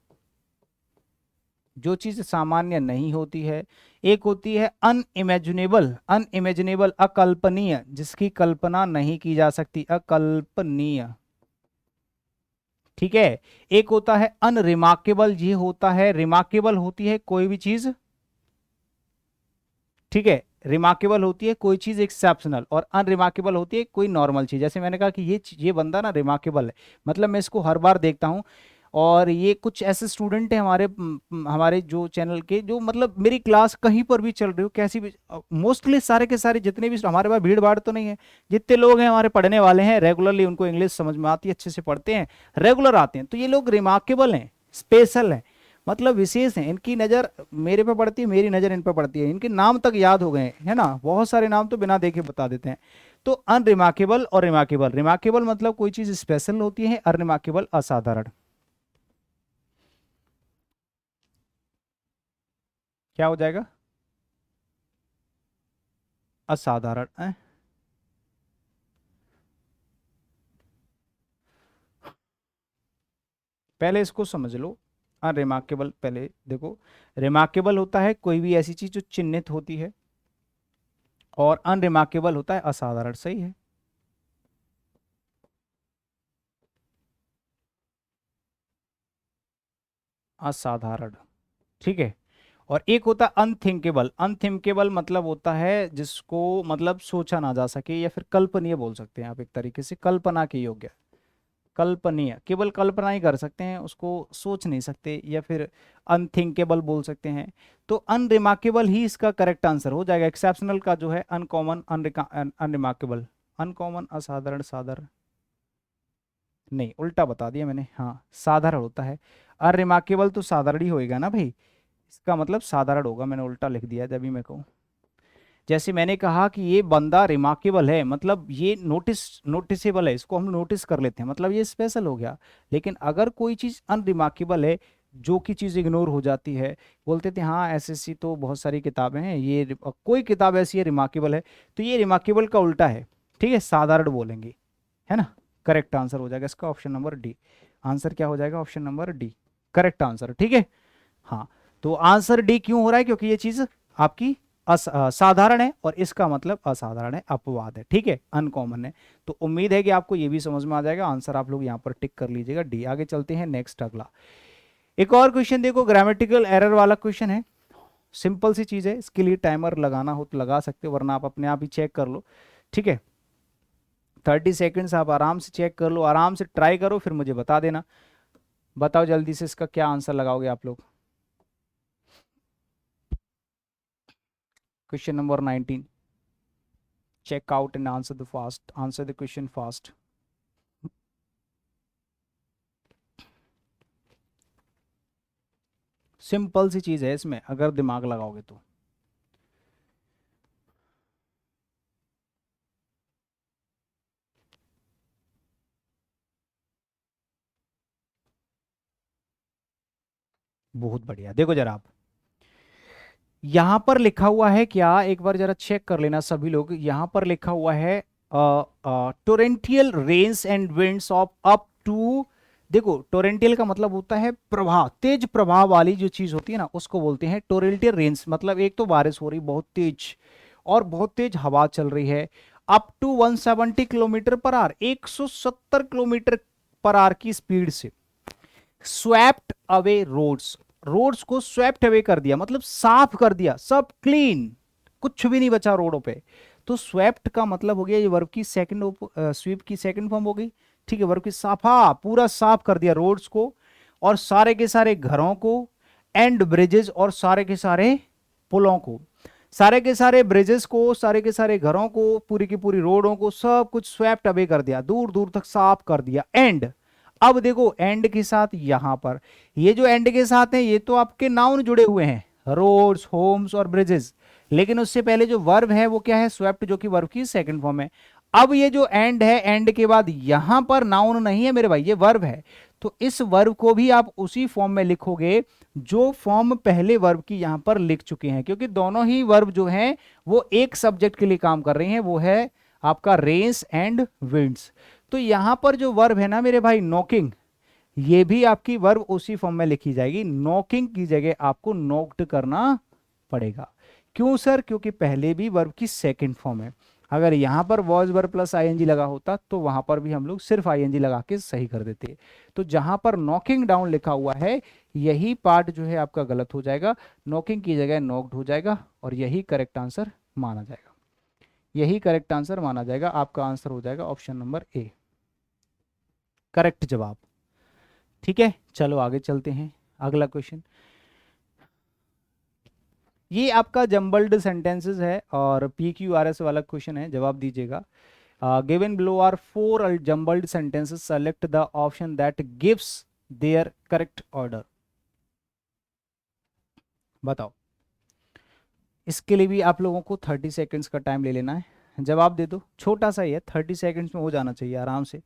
जो चीज सामान्य नहीं होती है। एक होती है अनइमेजिनेबल, अनइमेजिनेबल अकल्पनीय, जिसकी कल्पना नहीं की जा सकती, अकल्पनीय। ठीक है, एक होता है अनरिमार्केबल, ये होता है, रिमार्केबल होती है कोई भी चीज, ठीक है, रिमार्केबल होती है कोई चीज एक्सेप्शनल, और अनरिमार्केबल होती है कोई नॉर्मल चीज। जैसे मैंने कहा कि ये बंदा ना रिमार्केबल है, मतलब मैं इसको हर बार देखता हूं। और ये कुछ ऐसे स्टूडेंट हैं हमारे हमारे जो चैनल के, जो मतलब मेरी क्लास कहीं पर भी चल रही हो, कैसी भी, मोस्टली सारे के सारे जितने भी, हमारे पास भीड़ भाड़ तो नहीं है, जितने लोग हैं हमारे पढ़ने वाले हैं रेगुलरली, उनको इंग्लिश समझ में आती है, अच्छे से पढ़ते हैं, रेगुलर आते हैं, तो ये लोग रिमार्केबल हैं, स्पेशल हैं, मतलब विशेष हैं। इनकी नज़र मेरे पे पड़ती है, मेरी नज़र इन पे पड़ती है, इनके नाम तक याद हो गए हैं, है ना, बहुत सारे नाम तो बिना देखे बता देते हैं। तो अनरिमार्केबल और रिमार्केबल, रिमार्केबल मतलब कोई चीज स्पेशल होती है, अनरिमार्केबल असाधारण। क्या हो जाएगा, असाधारण पहले इसको समझ लो। अनरिमार्केबल पहले देखो, रिमार्केबल होता है कोई भी ऐसी चीज जो चिन्हित होती है, और अनरिमार्केबल होता है असाधारण। सही है, असाधारण। ठीक है, और एक होता है अनथिंकेबल, अनथिंकेबल मतलब होता है जिसको मतलब सोचा ना जा सके, या फिर कल्पनीय बोल सकते हैं आप, एक तरीके से कल्पना के योग्य, कल्पनीय, केवल कल्पना ही कर सकते हैं, उसको सोच नहीं सकते, या फिर अनथिंकेबल बोल सकते हैं। तो अनरिमार्केबल ही इसका करेक्ट आंसर हो जाएगा। एक्सेप्शनल का जो है अनकॉमन, अनरिमार्केबल, अनकॉमन असाधारण, साधारण नहीं, उल्टा बता दिया मैंने, हाँ साधारण होता है। अनरिमार्केबल तो साधारण ही होएगा ना भाई, इसका मतलब साधारण होगा, मैंने उल्टा लिख दिया जब भी मैं कहूँ। जैसे मैंने कहा कि ये बंदा रिमार्केबल है, मतलब ये नोटिसेबल है, इसको हम नोटिस कर लेते हैं, मतलब ये स्पेशल हो गया। लेकिन अगर कोई चीज़ अनरिमार्केबल है, जो कि चीज़ इग्नोर हो जाती है, बोलते थे हाँ एसएससी तो बहुत सारी किताबें हैं, ये कोई किताब ऐसी है रिमार्केबल है, तो ये रिमार्केबल का उल्टा है। ठीक है, साधारण बोलेंगे, है ना। करेक्ट आंसर हो जाएगा इसका ऑप्शन नंबर डी। आंसर क्या हो जाएगा, option number D correct answer. ठीक है, हाँ, तो आंसर डी क्यों हो रहा है, क्योंकि ये चीज आपकी साधारण है, और इसका मतलब असाधारण है, अपवाद है। ठीक है, अनकॉमन है। तो उम्मीद है कि आपको ये भी समझ में आ जाएगा। आंसर आप लोग यहाँ पर टिक कर लीजिएगा डी। आगे चलते हैं नेक्स्ट, अगला एक और क्वेश्चन देखो, ग्रामेटिकल एरर वाला क्वेश्चन है, सिंपल सी चीज है, इसके लिए टाइमर लगाना हो तो लगा सकते हो, वरना आप अपने आप ही चेक कर लो। ठीक है, 30 सेकेंड्स आप आराम से चेक कर लो, आराम से ट्राई करो, फिर मुझे बता देना। बताओ जल्दी से इसका क्या आंसर लगाओगे आप लोग। Question number 19, check out and answer the question fast. Simple सी चीज है इसमें, अगर दिमाग लगाओगे तो। बहुत बढ़िया, देखो जरा आप, यहां पर लिखा हुआ है क्या, एक बार जरा चेक कर लेना सभी लोग। यहां पर लिखा हुआ है torrential rains and winds of up to, देखो टोरेंटियल का मतलब होता है प्रवाह, तेज प्रवाह वाली जो चीज होती है ना, उसको बोलते हैं टोरेंटियल रेन्स। मतलब एक तो बारिश हो रही बहुत तेज, और बहुत तेज हवा चल रही है, up to 170 kilometre per hour, 170 kilometre per hour की स्पीड से, स्वेप्ट अवे रोड्स, रोड्स को स्वेप्ट अवे कर दिया, मतलब साफ कर दिया, सब क्लीन, कुछ भी नहीं बचा रोडों पे। तो स्वेप्ट का मतलब हो गया, ये वर्ब की सेकंड, स्वीप की सेकंड फॉर्म हो गई, ठीक है, वर्ब की साफा पूरा साफ कर दिया रोड्स को और सारे के सारे घरों को, एंड ब्रिजेस और सारे के सारे पुलों को, सारे के सारे ब्रिजेस को, सारे के सारे घरों को, पूरी की पूरी रोडों को, सब कुछ स्वेप्ट अवे कर दिया, दूर दूर तक साफ कर दिया। एंड अब देखो एंड के साथ यहां पर ये जो एंड के साथ है ये तो आपके नाउन जुड़े हुए हैं, रोड्स, होम्स और ब्रिजेस, लेकिन उससे पहले जो वर्ब है वो क्या है, स्वेप्ट, जो कि वर्ब की सेकंड फॉर्म है। अब ये जो एंड है, एंड के बाद यहां पर नाउन नहीं है मेरे भाई, ये वर्ब है, तो इस वर्ब को भी आप उसी फॉर्म में लिखोगे जो फॉर्म पहले वर्ब की यहां पर लिख चुके हैं, क्योंकि दोनों ही वर्ब जो हैं वो एक सब्जेक्ट के लिए काम कर रही हैं, वो है आपका रेन्स एंड विंड्स। तो यहां पर जो वर्ब है ना मेरे भाई नॉकिंग, ये भी आपकी वर्ब उसी फॉर्म में लिखी जाएगी, नॉकिंग की जगह आपको नॉक्ड करना पड़ेगा। क्यों सर? क्योंकि पहले भी वर्ब की सेकंड फॉर्म है, अगर यहां पर वॉज वर्ब प्लस आईएनजी लगा होता तो वहां पर भी हम लोग सिर्फ आईएनजी लगा के सही कर देते। तो जहां पर नॉकिंग डाउन लिखा हुआ है यही पार्ट जो है आपका गलत हो जाएगा, नॉकिंग की जगह नॉक्ड हो जाएगा और यही करेक्ट आंसर माना जाएगा, यही करेक्ट आंसर माना जाएगा। आपका आंसर हो जाएगा ऑप्शन नंबर ए, करेक्ट जवाब। ठीक है, चलो आगे चलते हैं, अगला क्वेश्चन। ये आपका जम्बल्ड सेंटेंसेस है और PQRS वाला क्वेश्चन है, जवाब दीजिएगा। Given below are 4 jumbled sentences, select the option that gives their correct order. बताओ, इसके लिए भी आप लोगों को 30 सेकंड्स का टाइम ले लेना है, जवाब दे दो, छोटा सा ही है, 30 सेकंड्स में हो जाना चाहिए आराम से,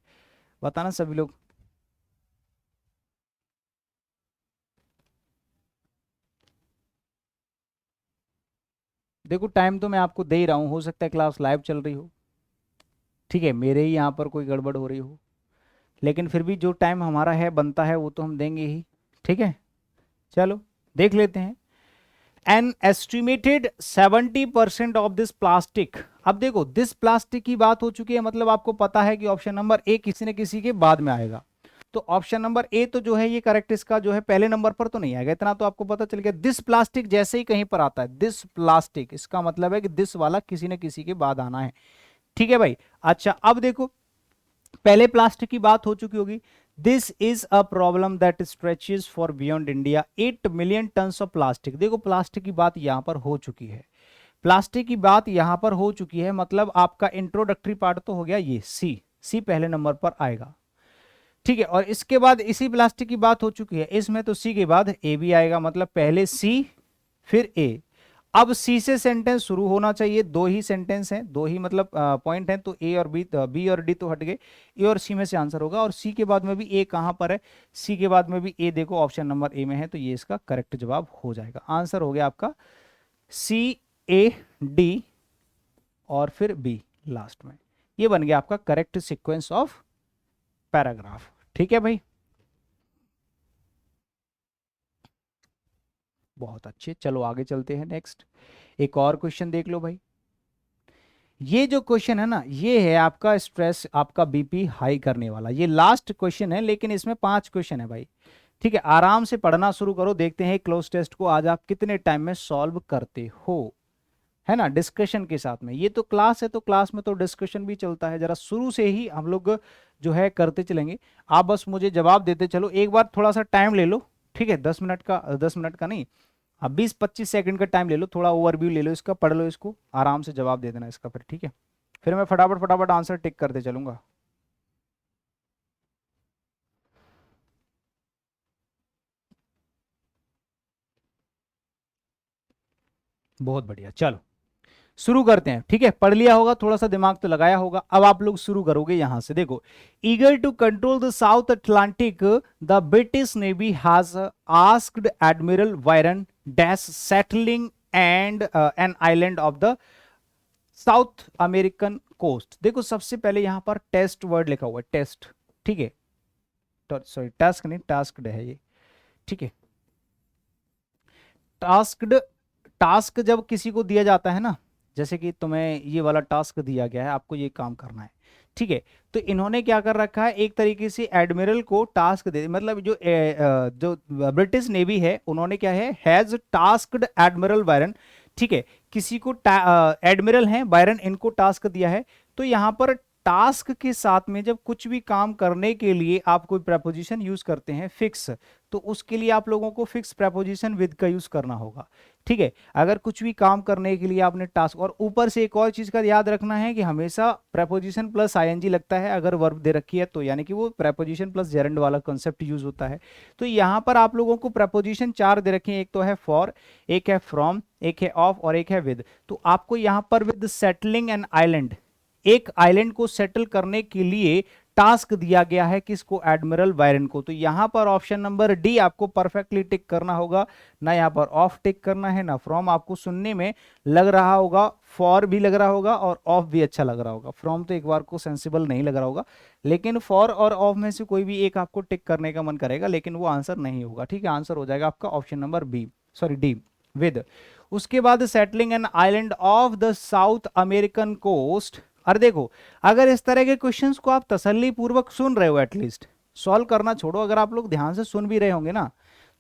बताना सभी लोग। देखो टाइम तो मैं आपको दे ही रहा हूँ, हो सकता है क्लास लाइव चल रही हो, ठीक है, मेरे ही यहाँ पर कोई गड़बड़ हो रही हो, लेकिन फिर भी जो टाइम हमारा है बनता है वो तो हम देंगे ही। ठीक है, चलो देख लेते हैं। An estimated 70% of this plastic, अब देखो दिस प्लास्टिक की बात हो चुकी है, मतलब आपको पता है कि ऑप्शन नंबर ए किसी न किसी के बाद में आएगा, तो ऑप्शन नंबर ए तो जो है ये करेक्ट, इसका जो है पहले नंबर पर तो नहीं आएगा, इतना तो आपको पता चल गया। दिस प्लास्टिक जैसे ही कहीं पर आता है, दिस प्लास्टिक, इसका मतलब है कि दिस वाला किसी न किसी के बाद आना है। ठीक है भाई, अच्छा अब देखो पहले प्लास्टिक की बात हो चुकी होगी, this is a problem that stretches for beyond India 8 million tons of plastic. देखो प्लास्टिक की बात यहां पर हो चुकी है, प्लास्टिक की बात यहां पर हो चुकी है, मतलब आपका इंट्रोडक्टरी पार्ट तो हो गया, ये सी, सी पहले नंबर पर आएगा। ठीक है, और इसके बाद इसी प्लास्टिक की बात हो चुकी है, इसमें तो सी के बाद ए भी आएगा, मतलब पहले सी फिर ए। अब सी से सेंटेंस शुरू होना चाहिए, दो ही सेंटेंस हैं, दो ही मतलब पॉइंट हैं, तो ए और बी, बी और डी तो हट गए, ए और सी में से आंसर होगा, और सी के बाद में भी ए कहां पर है, सी के बाद में भी ए, देखो ऑप्शन नंबर ए में है, तो ये इसका करेक्ट जवाब हो जाएगा। आंसर हो गया आपका सी, ए, डी और फिर बी लास्ट में, ये बन गया आपका करेक्ट सीक्वेंस ऑफ पैराग्राफ। ठीक है भाई, बहुत अच्छे, चलो आगे चलते हैं नेक्स्ट, एक और क्वेश्चन देख लो भाई। ये जो क्वेश्चन है ना, ये है आपका स्ट्रेस, आपका बीपी हाई करने वाला, ये लास्ट क्वेश्चन है, लेकिन इसमें 5 क्वेश्चन है भाई। ठीक है, आराम से पढ़ना शुरू करो, देखते हैं क्लोज टेस्ट को आज आप कितने टाइम में सॉल्व करते हो, है ना, डिस्कशन के साथ में। ये तो क्लास है, तो क्लास में तो डिस्कशन भी चलता है, जरा शुरू से ही हम लोग जो है करते चलेंगे, आप बस मुझे जवाब देते चलो, एक बार थोड़ा सा टाइम ले लो, ठीक है, 10 मिनट का, 10 मिनट का नहीं, अब 20-25 सेकंड का टाइम ले लो, थोड़ा ओवरव्यू ले लो इसका, पढ़ लो इसको, आराम से जवाब दे देना इसका फिर, ठीक है, फिर मैं फटाफट फटाफट आंसर टिक करते चलूंगा। बहुत बढ़िया, चलो शुरू करते हैं। ठीक है, पढ़ लिया होगा, थोड़ा सा दिमाग तो लगाया होगा, अब आप लोग शुरू करोगे यहां से। देखो, eager to control the South Atlantic the British navy has asked admiral Byron dash settling and an island of the South American coast. देखो सबसे पहले यहां पर टेस्ट वर्ड लिखा हुआ है, टेस्ट, ठीक है, सॉरी टास्क नहीं, टास्क्ड है ये, ठीक है, टास्क्ड, टास्क जब किसी को दिया जाता है ना, जैसे कि तुम्हें ये वाला टास्क दिया गया है, आपको ये काम करना है, ठीक है, तो इन्होंने क्या कर रखा है, एक तरीके से एडमिरल को टास्क दे, मतलब जो ब्रिटिश नेवी है उन्होंने क्या है, हैज टास्क्ड एडमिरल बायरन, ठीक है, किसी को एडमिरल हैं बायरन, इनको टास्क दिया है, तो यहाँ पर टास्क के साथ में जब कुछ भी काम करने के लिए आप कोई प्रेपोजिशन यूज करते हैं फिक्स, तो उसके लिए आप लोगों को फिक्स प्रेपोजिशन विद का यूज करना होगा। ठीक है, अगर कुछ भी काम करने के लिए आपने टास्क, और ऊपर से एक और चीज का याद रखना है कि हमेशा प्रेपोजिशन प्लस आईएनजी लगता है अगर वर्ब दे रखी है तो, यानी कि वो प्रेपोजिशन प्लस जेरेंड वाला कंसेप्ट यूज होता है। तो यहाँ पर आप लोगों को प्रेपोजिशन 4 दे रखे हैं, एक तो है फॉर, एक है फ्रॉम, एक है ऑफ और एक है विद। तो आपको यहाँ पर विद सेटलिंग एन आइलैंड, एक आइलैंड को सेटल करने के लिए टास्क दिया गया है किसको, एडमिरल वायरन को। तो यहां पर ऑप्शन नंबर डी आपको परफेक्टली टिक करना होगा, ना यहां पर ऑफ टिक करना है ना फ्रॉम। आपको सुनने में लग रहा होगा, फॉर भी लग रहा होगा और ऑफ भी अच्छा लग रहा होगा, फ्रॉम तो एक बार को सेंसिबल नहीं लग रहा होगा, लेकिन फॉर और ऑफ में से कोई भी एक आपको टिक करने का मन करेगा, लेकिन वो आंसर नहीं होगा। ठीक है, आंसर हो जाएगा आपका option number B, sorry D, with. उसके बाद settling an island of the South American coast. अरे देखो, अगर इस तरह के क्वेश्चंस को आप तसल्ली पूर्वक सुन रहे हो, एटलीस्ट सॉल्व करना छोड़ो, अगर आप लोग ध्यान से सुन भी रहे होंगे ना,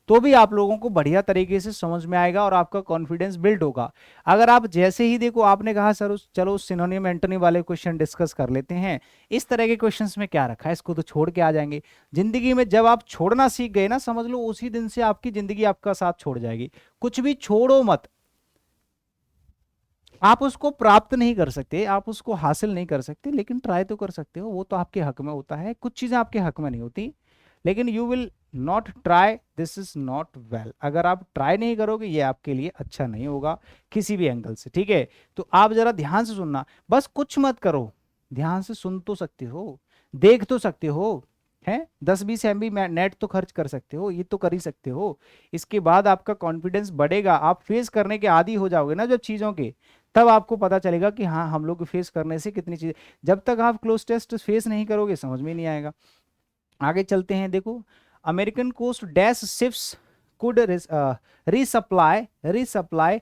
तो भी आप लोगों को बढ़िया तरीके से समझ में आएगा और आपका कॉन्फिडेंस बिल्ड होगा। अगर आप जैसे ही देखो, आपने कहा सर चलो सिनोनिम एंटोनिम वाले क्वेश्चन डिस्कस कर लेते हैं, इस तरह के क्वेश्चंस में क्या रखा है, इसको तो छोड़ के आ जाएंगे। जिंदगी में जब आप छोड़ना सीख गए ना, समझ लो उसी दिन से आपकी जिंदगी आपका साथ छोड़ जाएगी। कुछ भी छोड़ो मत, आप उसको प्राप्त नहीं कर सकते, आप उसको हासिल नहीं कर सकते, लेकिन ट्राई तो कर सकते हो, वो तो आपके हक में होता है। कुछ चीजें आपके हक में नहीं होती, लेकिन you will not try, this is not well. अगर आप ट्राई नहीं करोगे, ये आपके लिए अच्छा नहीं होगा किसी भी एंगल से। ठीक है, तो आप जरा ध्यान से सुनना, बस कुछ मत करो, ध्यान से सुन तो सकते हो, देख तो सकते हो, है 10-20 MB नेट तो खर्च कर सकते हो, ये तो कर ही सकते हो। इसके बाद आपका कॉन्फिडेंस बढ़ेगा, आप फेस करने के आदी हो जाओगे ना जब चीजों के, तब आपको पता चलेगा कि हाँ हम लोग फेस करने से कितनी चीजें। जब तक आप क्लोज टेस्ट फेस नहीं करोगे समझ में नहीं आएगा। आगे चलते हैं, देखो American coast dash ships could resupply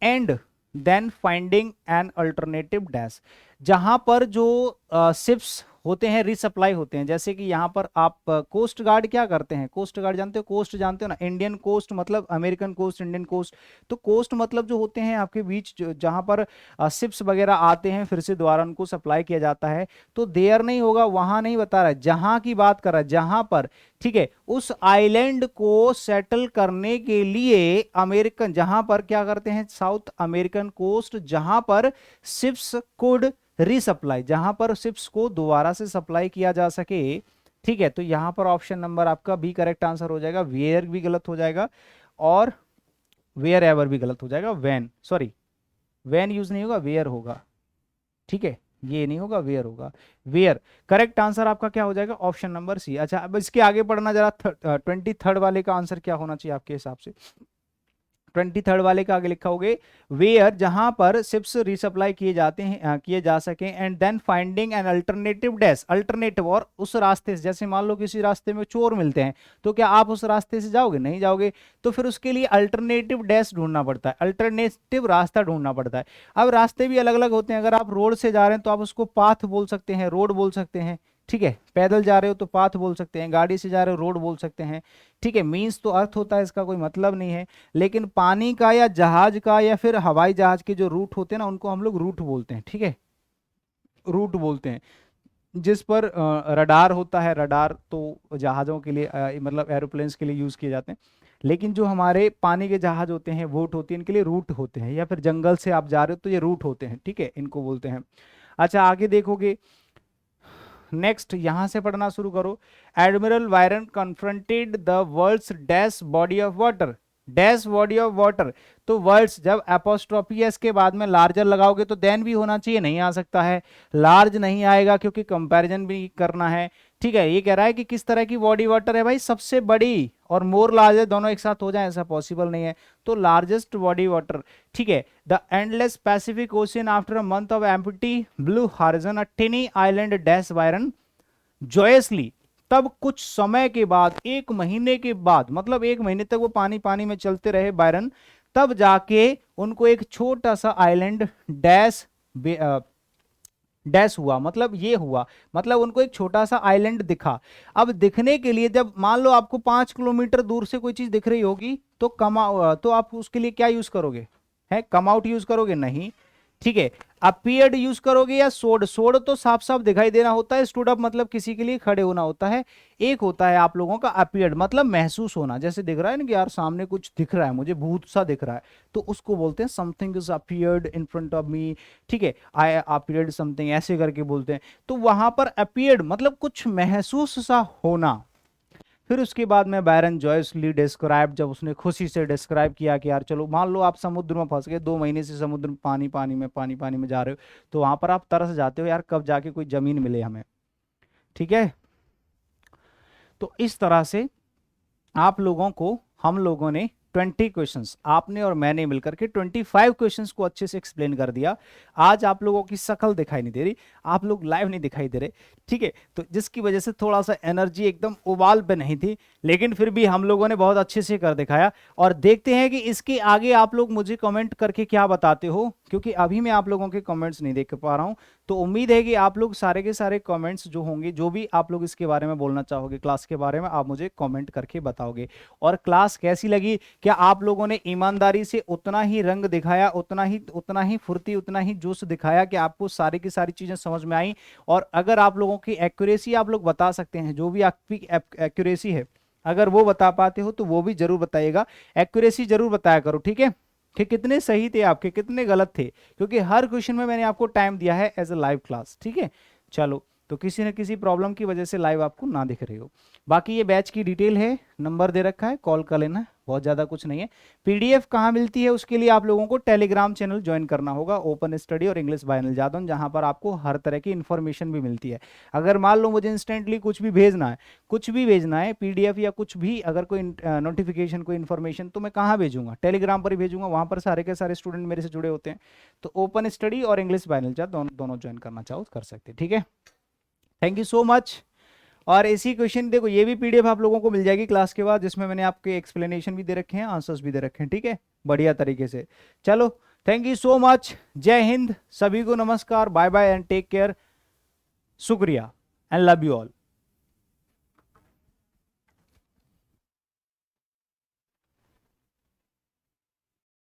and then finding an alternative dash. जहां पर जो शिप्स होते हैं रिसप्लाई होते हैं, जैसे कि यहाँ पर आप कोस्ट गार्ड क्या करते हैं, कोस्ट गार्ड जानते हो, कोस्ट जानते हो ना, इंडियन कोस्ट मतलब अमेरिकन कोस्ट, इंडियन कोस्ट। तो कोस्ट मतलब जो होते हैं आपके बीच जहां पर शिप्स वगैरह आते हैं, फिर से दोबारा उनको सप्लाई किया जाता है। तो देयर नहीं होगा, वहां नहीं बता रहा है, जहां की बात कर रहा है, जहां पर। ठीक है, उस आइलैंड को सेटल करने के लिए अमेरिकन, जहां पर क्या करते हैं, साउथ अमेरिकन कोस्ट, जहां पर शिप्स कुड रीसप्लाई, जहां पर शिप्स को दोबारा से सप्लाई किया जा सके। ठीक है, तो यहां पर ऑप्शन नंबर आपका बी करेक्ट आंसर हो जाएगा। वेयर भी गलत हो जाएगा और वेयर एवर भी गलत हो जाएगा। वैन, सॉरी वैन यूज नहीं होगा, वेयर होगा। ठीक है, ये नहीं होगा, वेयर होगा, वेयर। करेक्ट आंसर आपका क्या हो जाएगा, ऑप्शन नंबर सी। अच्छा, अब इसके आगे पढ़ना जरा, 23rd वाले का आंसर क्या होना चाहिए आपके हिसाब से। 23rd वाले का आगे लिखा होगे वेयर, जहां पर शिप्स रिसप्लाई किए जाते हैं, किए जा सके, and then finding an alternative dash, alternative, और उस रास्ते से, जैसे मान लो किसी रास्ते में चोर मिलते हैं, तो क्या आप उस रास्ते से जाओगे, नहीं जाओगे, तो फिर उसके लिए अल्टरनेटिव डैश ढूंढना पड़ता है, अल्टरनेटिव रास्ता ढूंढना पड़ता है। अब रास्ते भी अलग अलग होते हैं, अगर आप रोड से जा रहे हैं तो आप उसको पाथ बोल सकते हैं, रोड बोल सकते हैं। ठीक है, पैदल जा रहे हो तो पाथ बोल सकते हैं, गाड़ी से जा रहे हो रोड बोल सकते हैं। ठीक है, मीन्स तो अर्थ होता है, इसका कोई मतलब नहीं है। लेकिन पानी का या जहाज का या फिर हवाई जहाज के जो रूट होते हैं ना, उनको हम लोग रूट बोलते हैं। ठीक है, रूट बोलते हैं। जिस पर रडार होता है, रडार तो जहाज़ों के लिए मतलब एरोप्लेन्स के लिए यूज़ किए जाते हैं, लेकिन जो हमारे पानी के जहाज होते हैं, बोट होती है, इनके लिए रूट होते हैं, या फिर जंगल से आप जा रहे हो तो ये रूट होते हैं। ठीक है, इनको बोलते हैं। अच्छा, आगे देखोगे, नेक्स्ट यहां से पढ़ना शुरू करो। Admiral Byron confronted the world's dash body of water, dash body of water. तो वर्ड्स जब एपोस्ट्रोफी एस के बाद में लार्जर लगाओगे तो देन भी होना चाहिए, नहीं आ सकता है, लार्ज नहीं आएगा क्योंकि कंपैरिजन भी करना है। ठीक है, ये कह रहा है कि किस तरह की बॉडी वाटर है भाई, सबसे बड़ी, और मोर लार्जर दोनों एक साथ हो जाए ऐसा पॉसिबल नहीं है, तो लार्जेस्ट बॉडी वाटर। ठीक है, the endless Pacific ocean after a month of empty blue horizon a टिनी island dash Byron joyously. तब कुछ समय के बाद, 1 महीने के बाद, मतलब 1 महीने तक वो पानी पानी में चलते रहे बायरन, तब जाके उनको एक छोटा सा आइलैंड डैश डैश हुआ, मतलब ये हुआ, मतलब उनको एक छोटा सा आइलैंड दिखा। अब दिखने के लिए, जब मान लो आपको 5 किलोमीटर दूर से कोई चीज दिख रही होगी, तो तो आप उसके लिए क्या यूज करोगे, है कम आउट यूज करोगे, नहीं। ठीक है। अपीयर्ड यूज करोगे या सोड? सोड तो साफ साफ दिखाई देना होता है, स्टूड अप मतलब किसी के लिए खड़े होना होता है। एक होता है आप लोगों का अपीयर्ड, मतलब महसूस होना, जैसे दिख रहा है ना कि यार सामने कुछ दिख रहा है, मुझे भूत सा दिख रहा है, तो उसको बोलते हैं something is appeared in front of me. ठीक है, आई अपीयर्ड समथिंग, ऐसे करके बोलते हैं। तो वहां पर अपीयर्ड मतलब कुछ महसूस सा होना। फिर उसके बाद में बायरन जॉयसली डिस्क्राइब, जब उसने खुशी से डिस्क्राइब किया कि यार चलो मान लो आप समुद्र में फंस गए, 2 महीने से समुद्र में पानी में जा रहे हो, तो वहां पर आप तरस जाते हो यार कब जाके कोई जमीन मिले हमें। ठीक है, तो इस तरह से आप लोगों को हम लोगों ने 20 क्वेश्चंस, आपने और मैंने मिलकर के 25 क्वेश्चंस को अच्छे से एक्सप्लेन कर दिया। आज आप लोगों की शक्ल दिखाई नहीं दे रही, आप लोग लाइव नहीं दिखाई दे रहे। ठीक है, तो जिसकी वजह से थोड़ा सा एनर्जी एकदम उबाल पे नहीं थी, लेकिन फिर भी हम लोगों ने बहुत अच्छे से कर दिखाया। और देखते हैं कि इसके आगे आप लोग मुझे कमेंट करके क्या बताते हो, क्योंकि अभी मैं आप लोगों के कमेंट्स नहीं देख पा रहा हूं। तो उम्मीद है कि आप लोग सारे के सारे कमेंट्स जो होंगे, जो भी आप लोग इसके बारे में बोलना चाहोगे, क्लास के बारे में, आप मुझे कमेंट करके बताओगे। और क्लास कैसी लगी? क्या आप लोगों ने ईमानदारी से उतना ही रंग दिखाया, उतना ही फुर्ती, उतना ही जोश दिखाया कि आपको सारी की सारी चीजें समझ में आई? और अगर आप लोगों की एक्यूरेसी आप लोग बता सकते हैं, जो भी आपकी एक्यूरेसी है अगर वो बता पाते हो तो वो भी जरूर बताइएगा। एक्यूरेसी जरूर बताया करो, ठीक है, कि कितने सही थे आपके, कितने गलत थे, क्योंकि हर क्वेश्चन में मैंने आपको टाइम दिया है एज अ लाइव क्लास। ठीक है, चलो, तो किसी न किसी प्रॉब्लम की वजह से लाइव आपको ना दिख रही हो। बाकी ये बैच की डिटेल है, नंबर दे रखा है, कॉल कर लेना, बहुत ज़्यादा कुछ नहीं है। पीडीएफ कहाँ मिलती है? उसके लिए आप लोगों को टेलीग्राम चैनल ज्वाइन करना होगा, ओपन स्टडी और इंग्लिश बाय अनिल जादव, जहाँ पर आपको हर तरह की इन्फॉर्मेशन भी मिलती है। अगर मान लो मुझे इंस्टेंटली कुछ भी भेजना है, कुछ भी भेजना है, पीडीएफ या कुछ भी, अगर कोई नोटिफिकेशन, कोई इन्फॉर्मेशन, तो मैं कहाँ भेजूंगा? टेलीग्राम पर ही भेजूंगा, वहाँ पर सारे के सारे स्टूडेंट मेरे से जुड़े होते हैं। तो ओपन स्टडी और इंग्लिश बाय अनिल जादव दोनों ज्वाइन करना चाहो कर सकते हैं। ठीक है, थैंक यू सो मच। और इसी क्वेश्चन देखो, ये भी पीडीएफ आप लोगों को मिल जाएगी क्लास के बाद, जिसमें मैंने आपके एक्सप्लेनेशन भी दे रखे हैं, आंसर्स भी दे रखे हैं। ठीक है, बढ़िया तरीके से। चलो, थैंक यू सो मच, जय हिंद, सभी को नमस्कार, bye bye and take care, शुक्रिया एंड लव यू ऑल।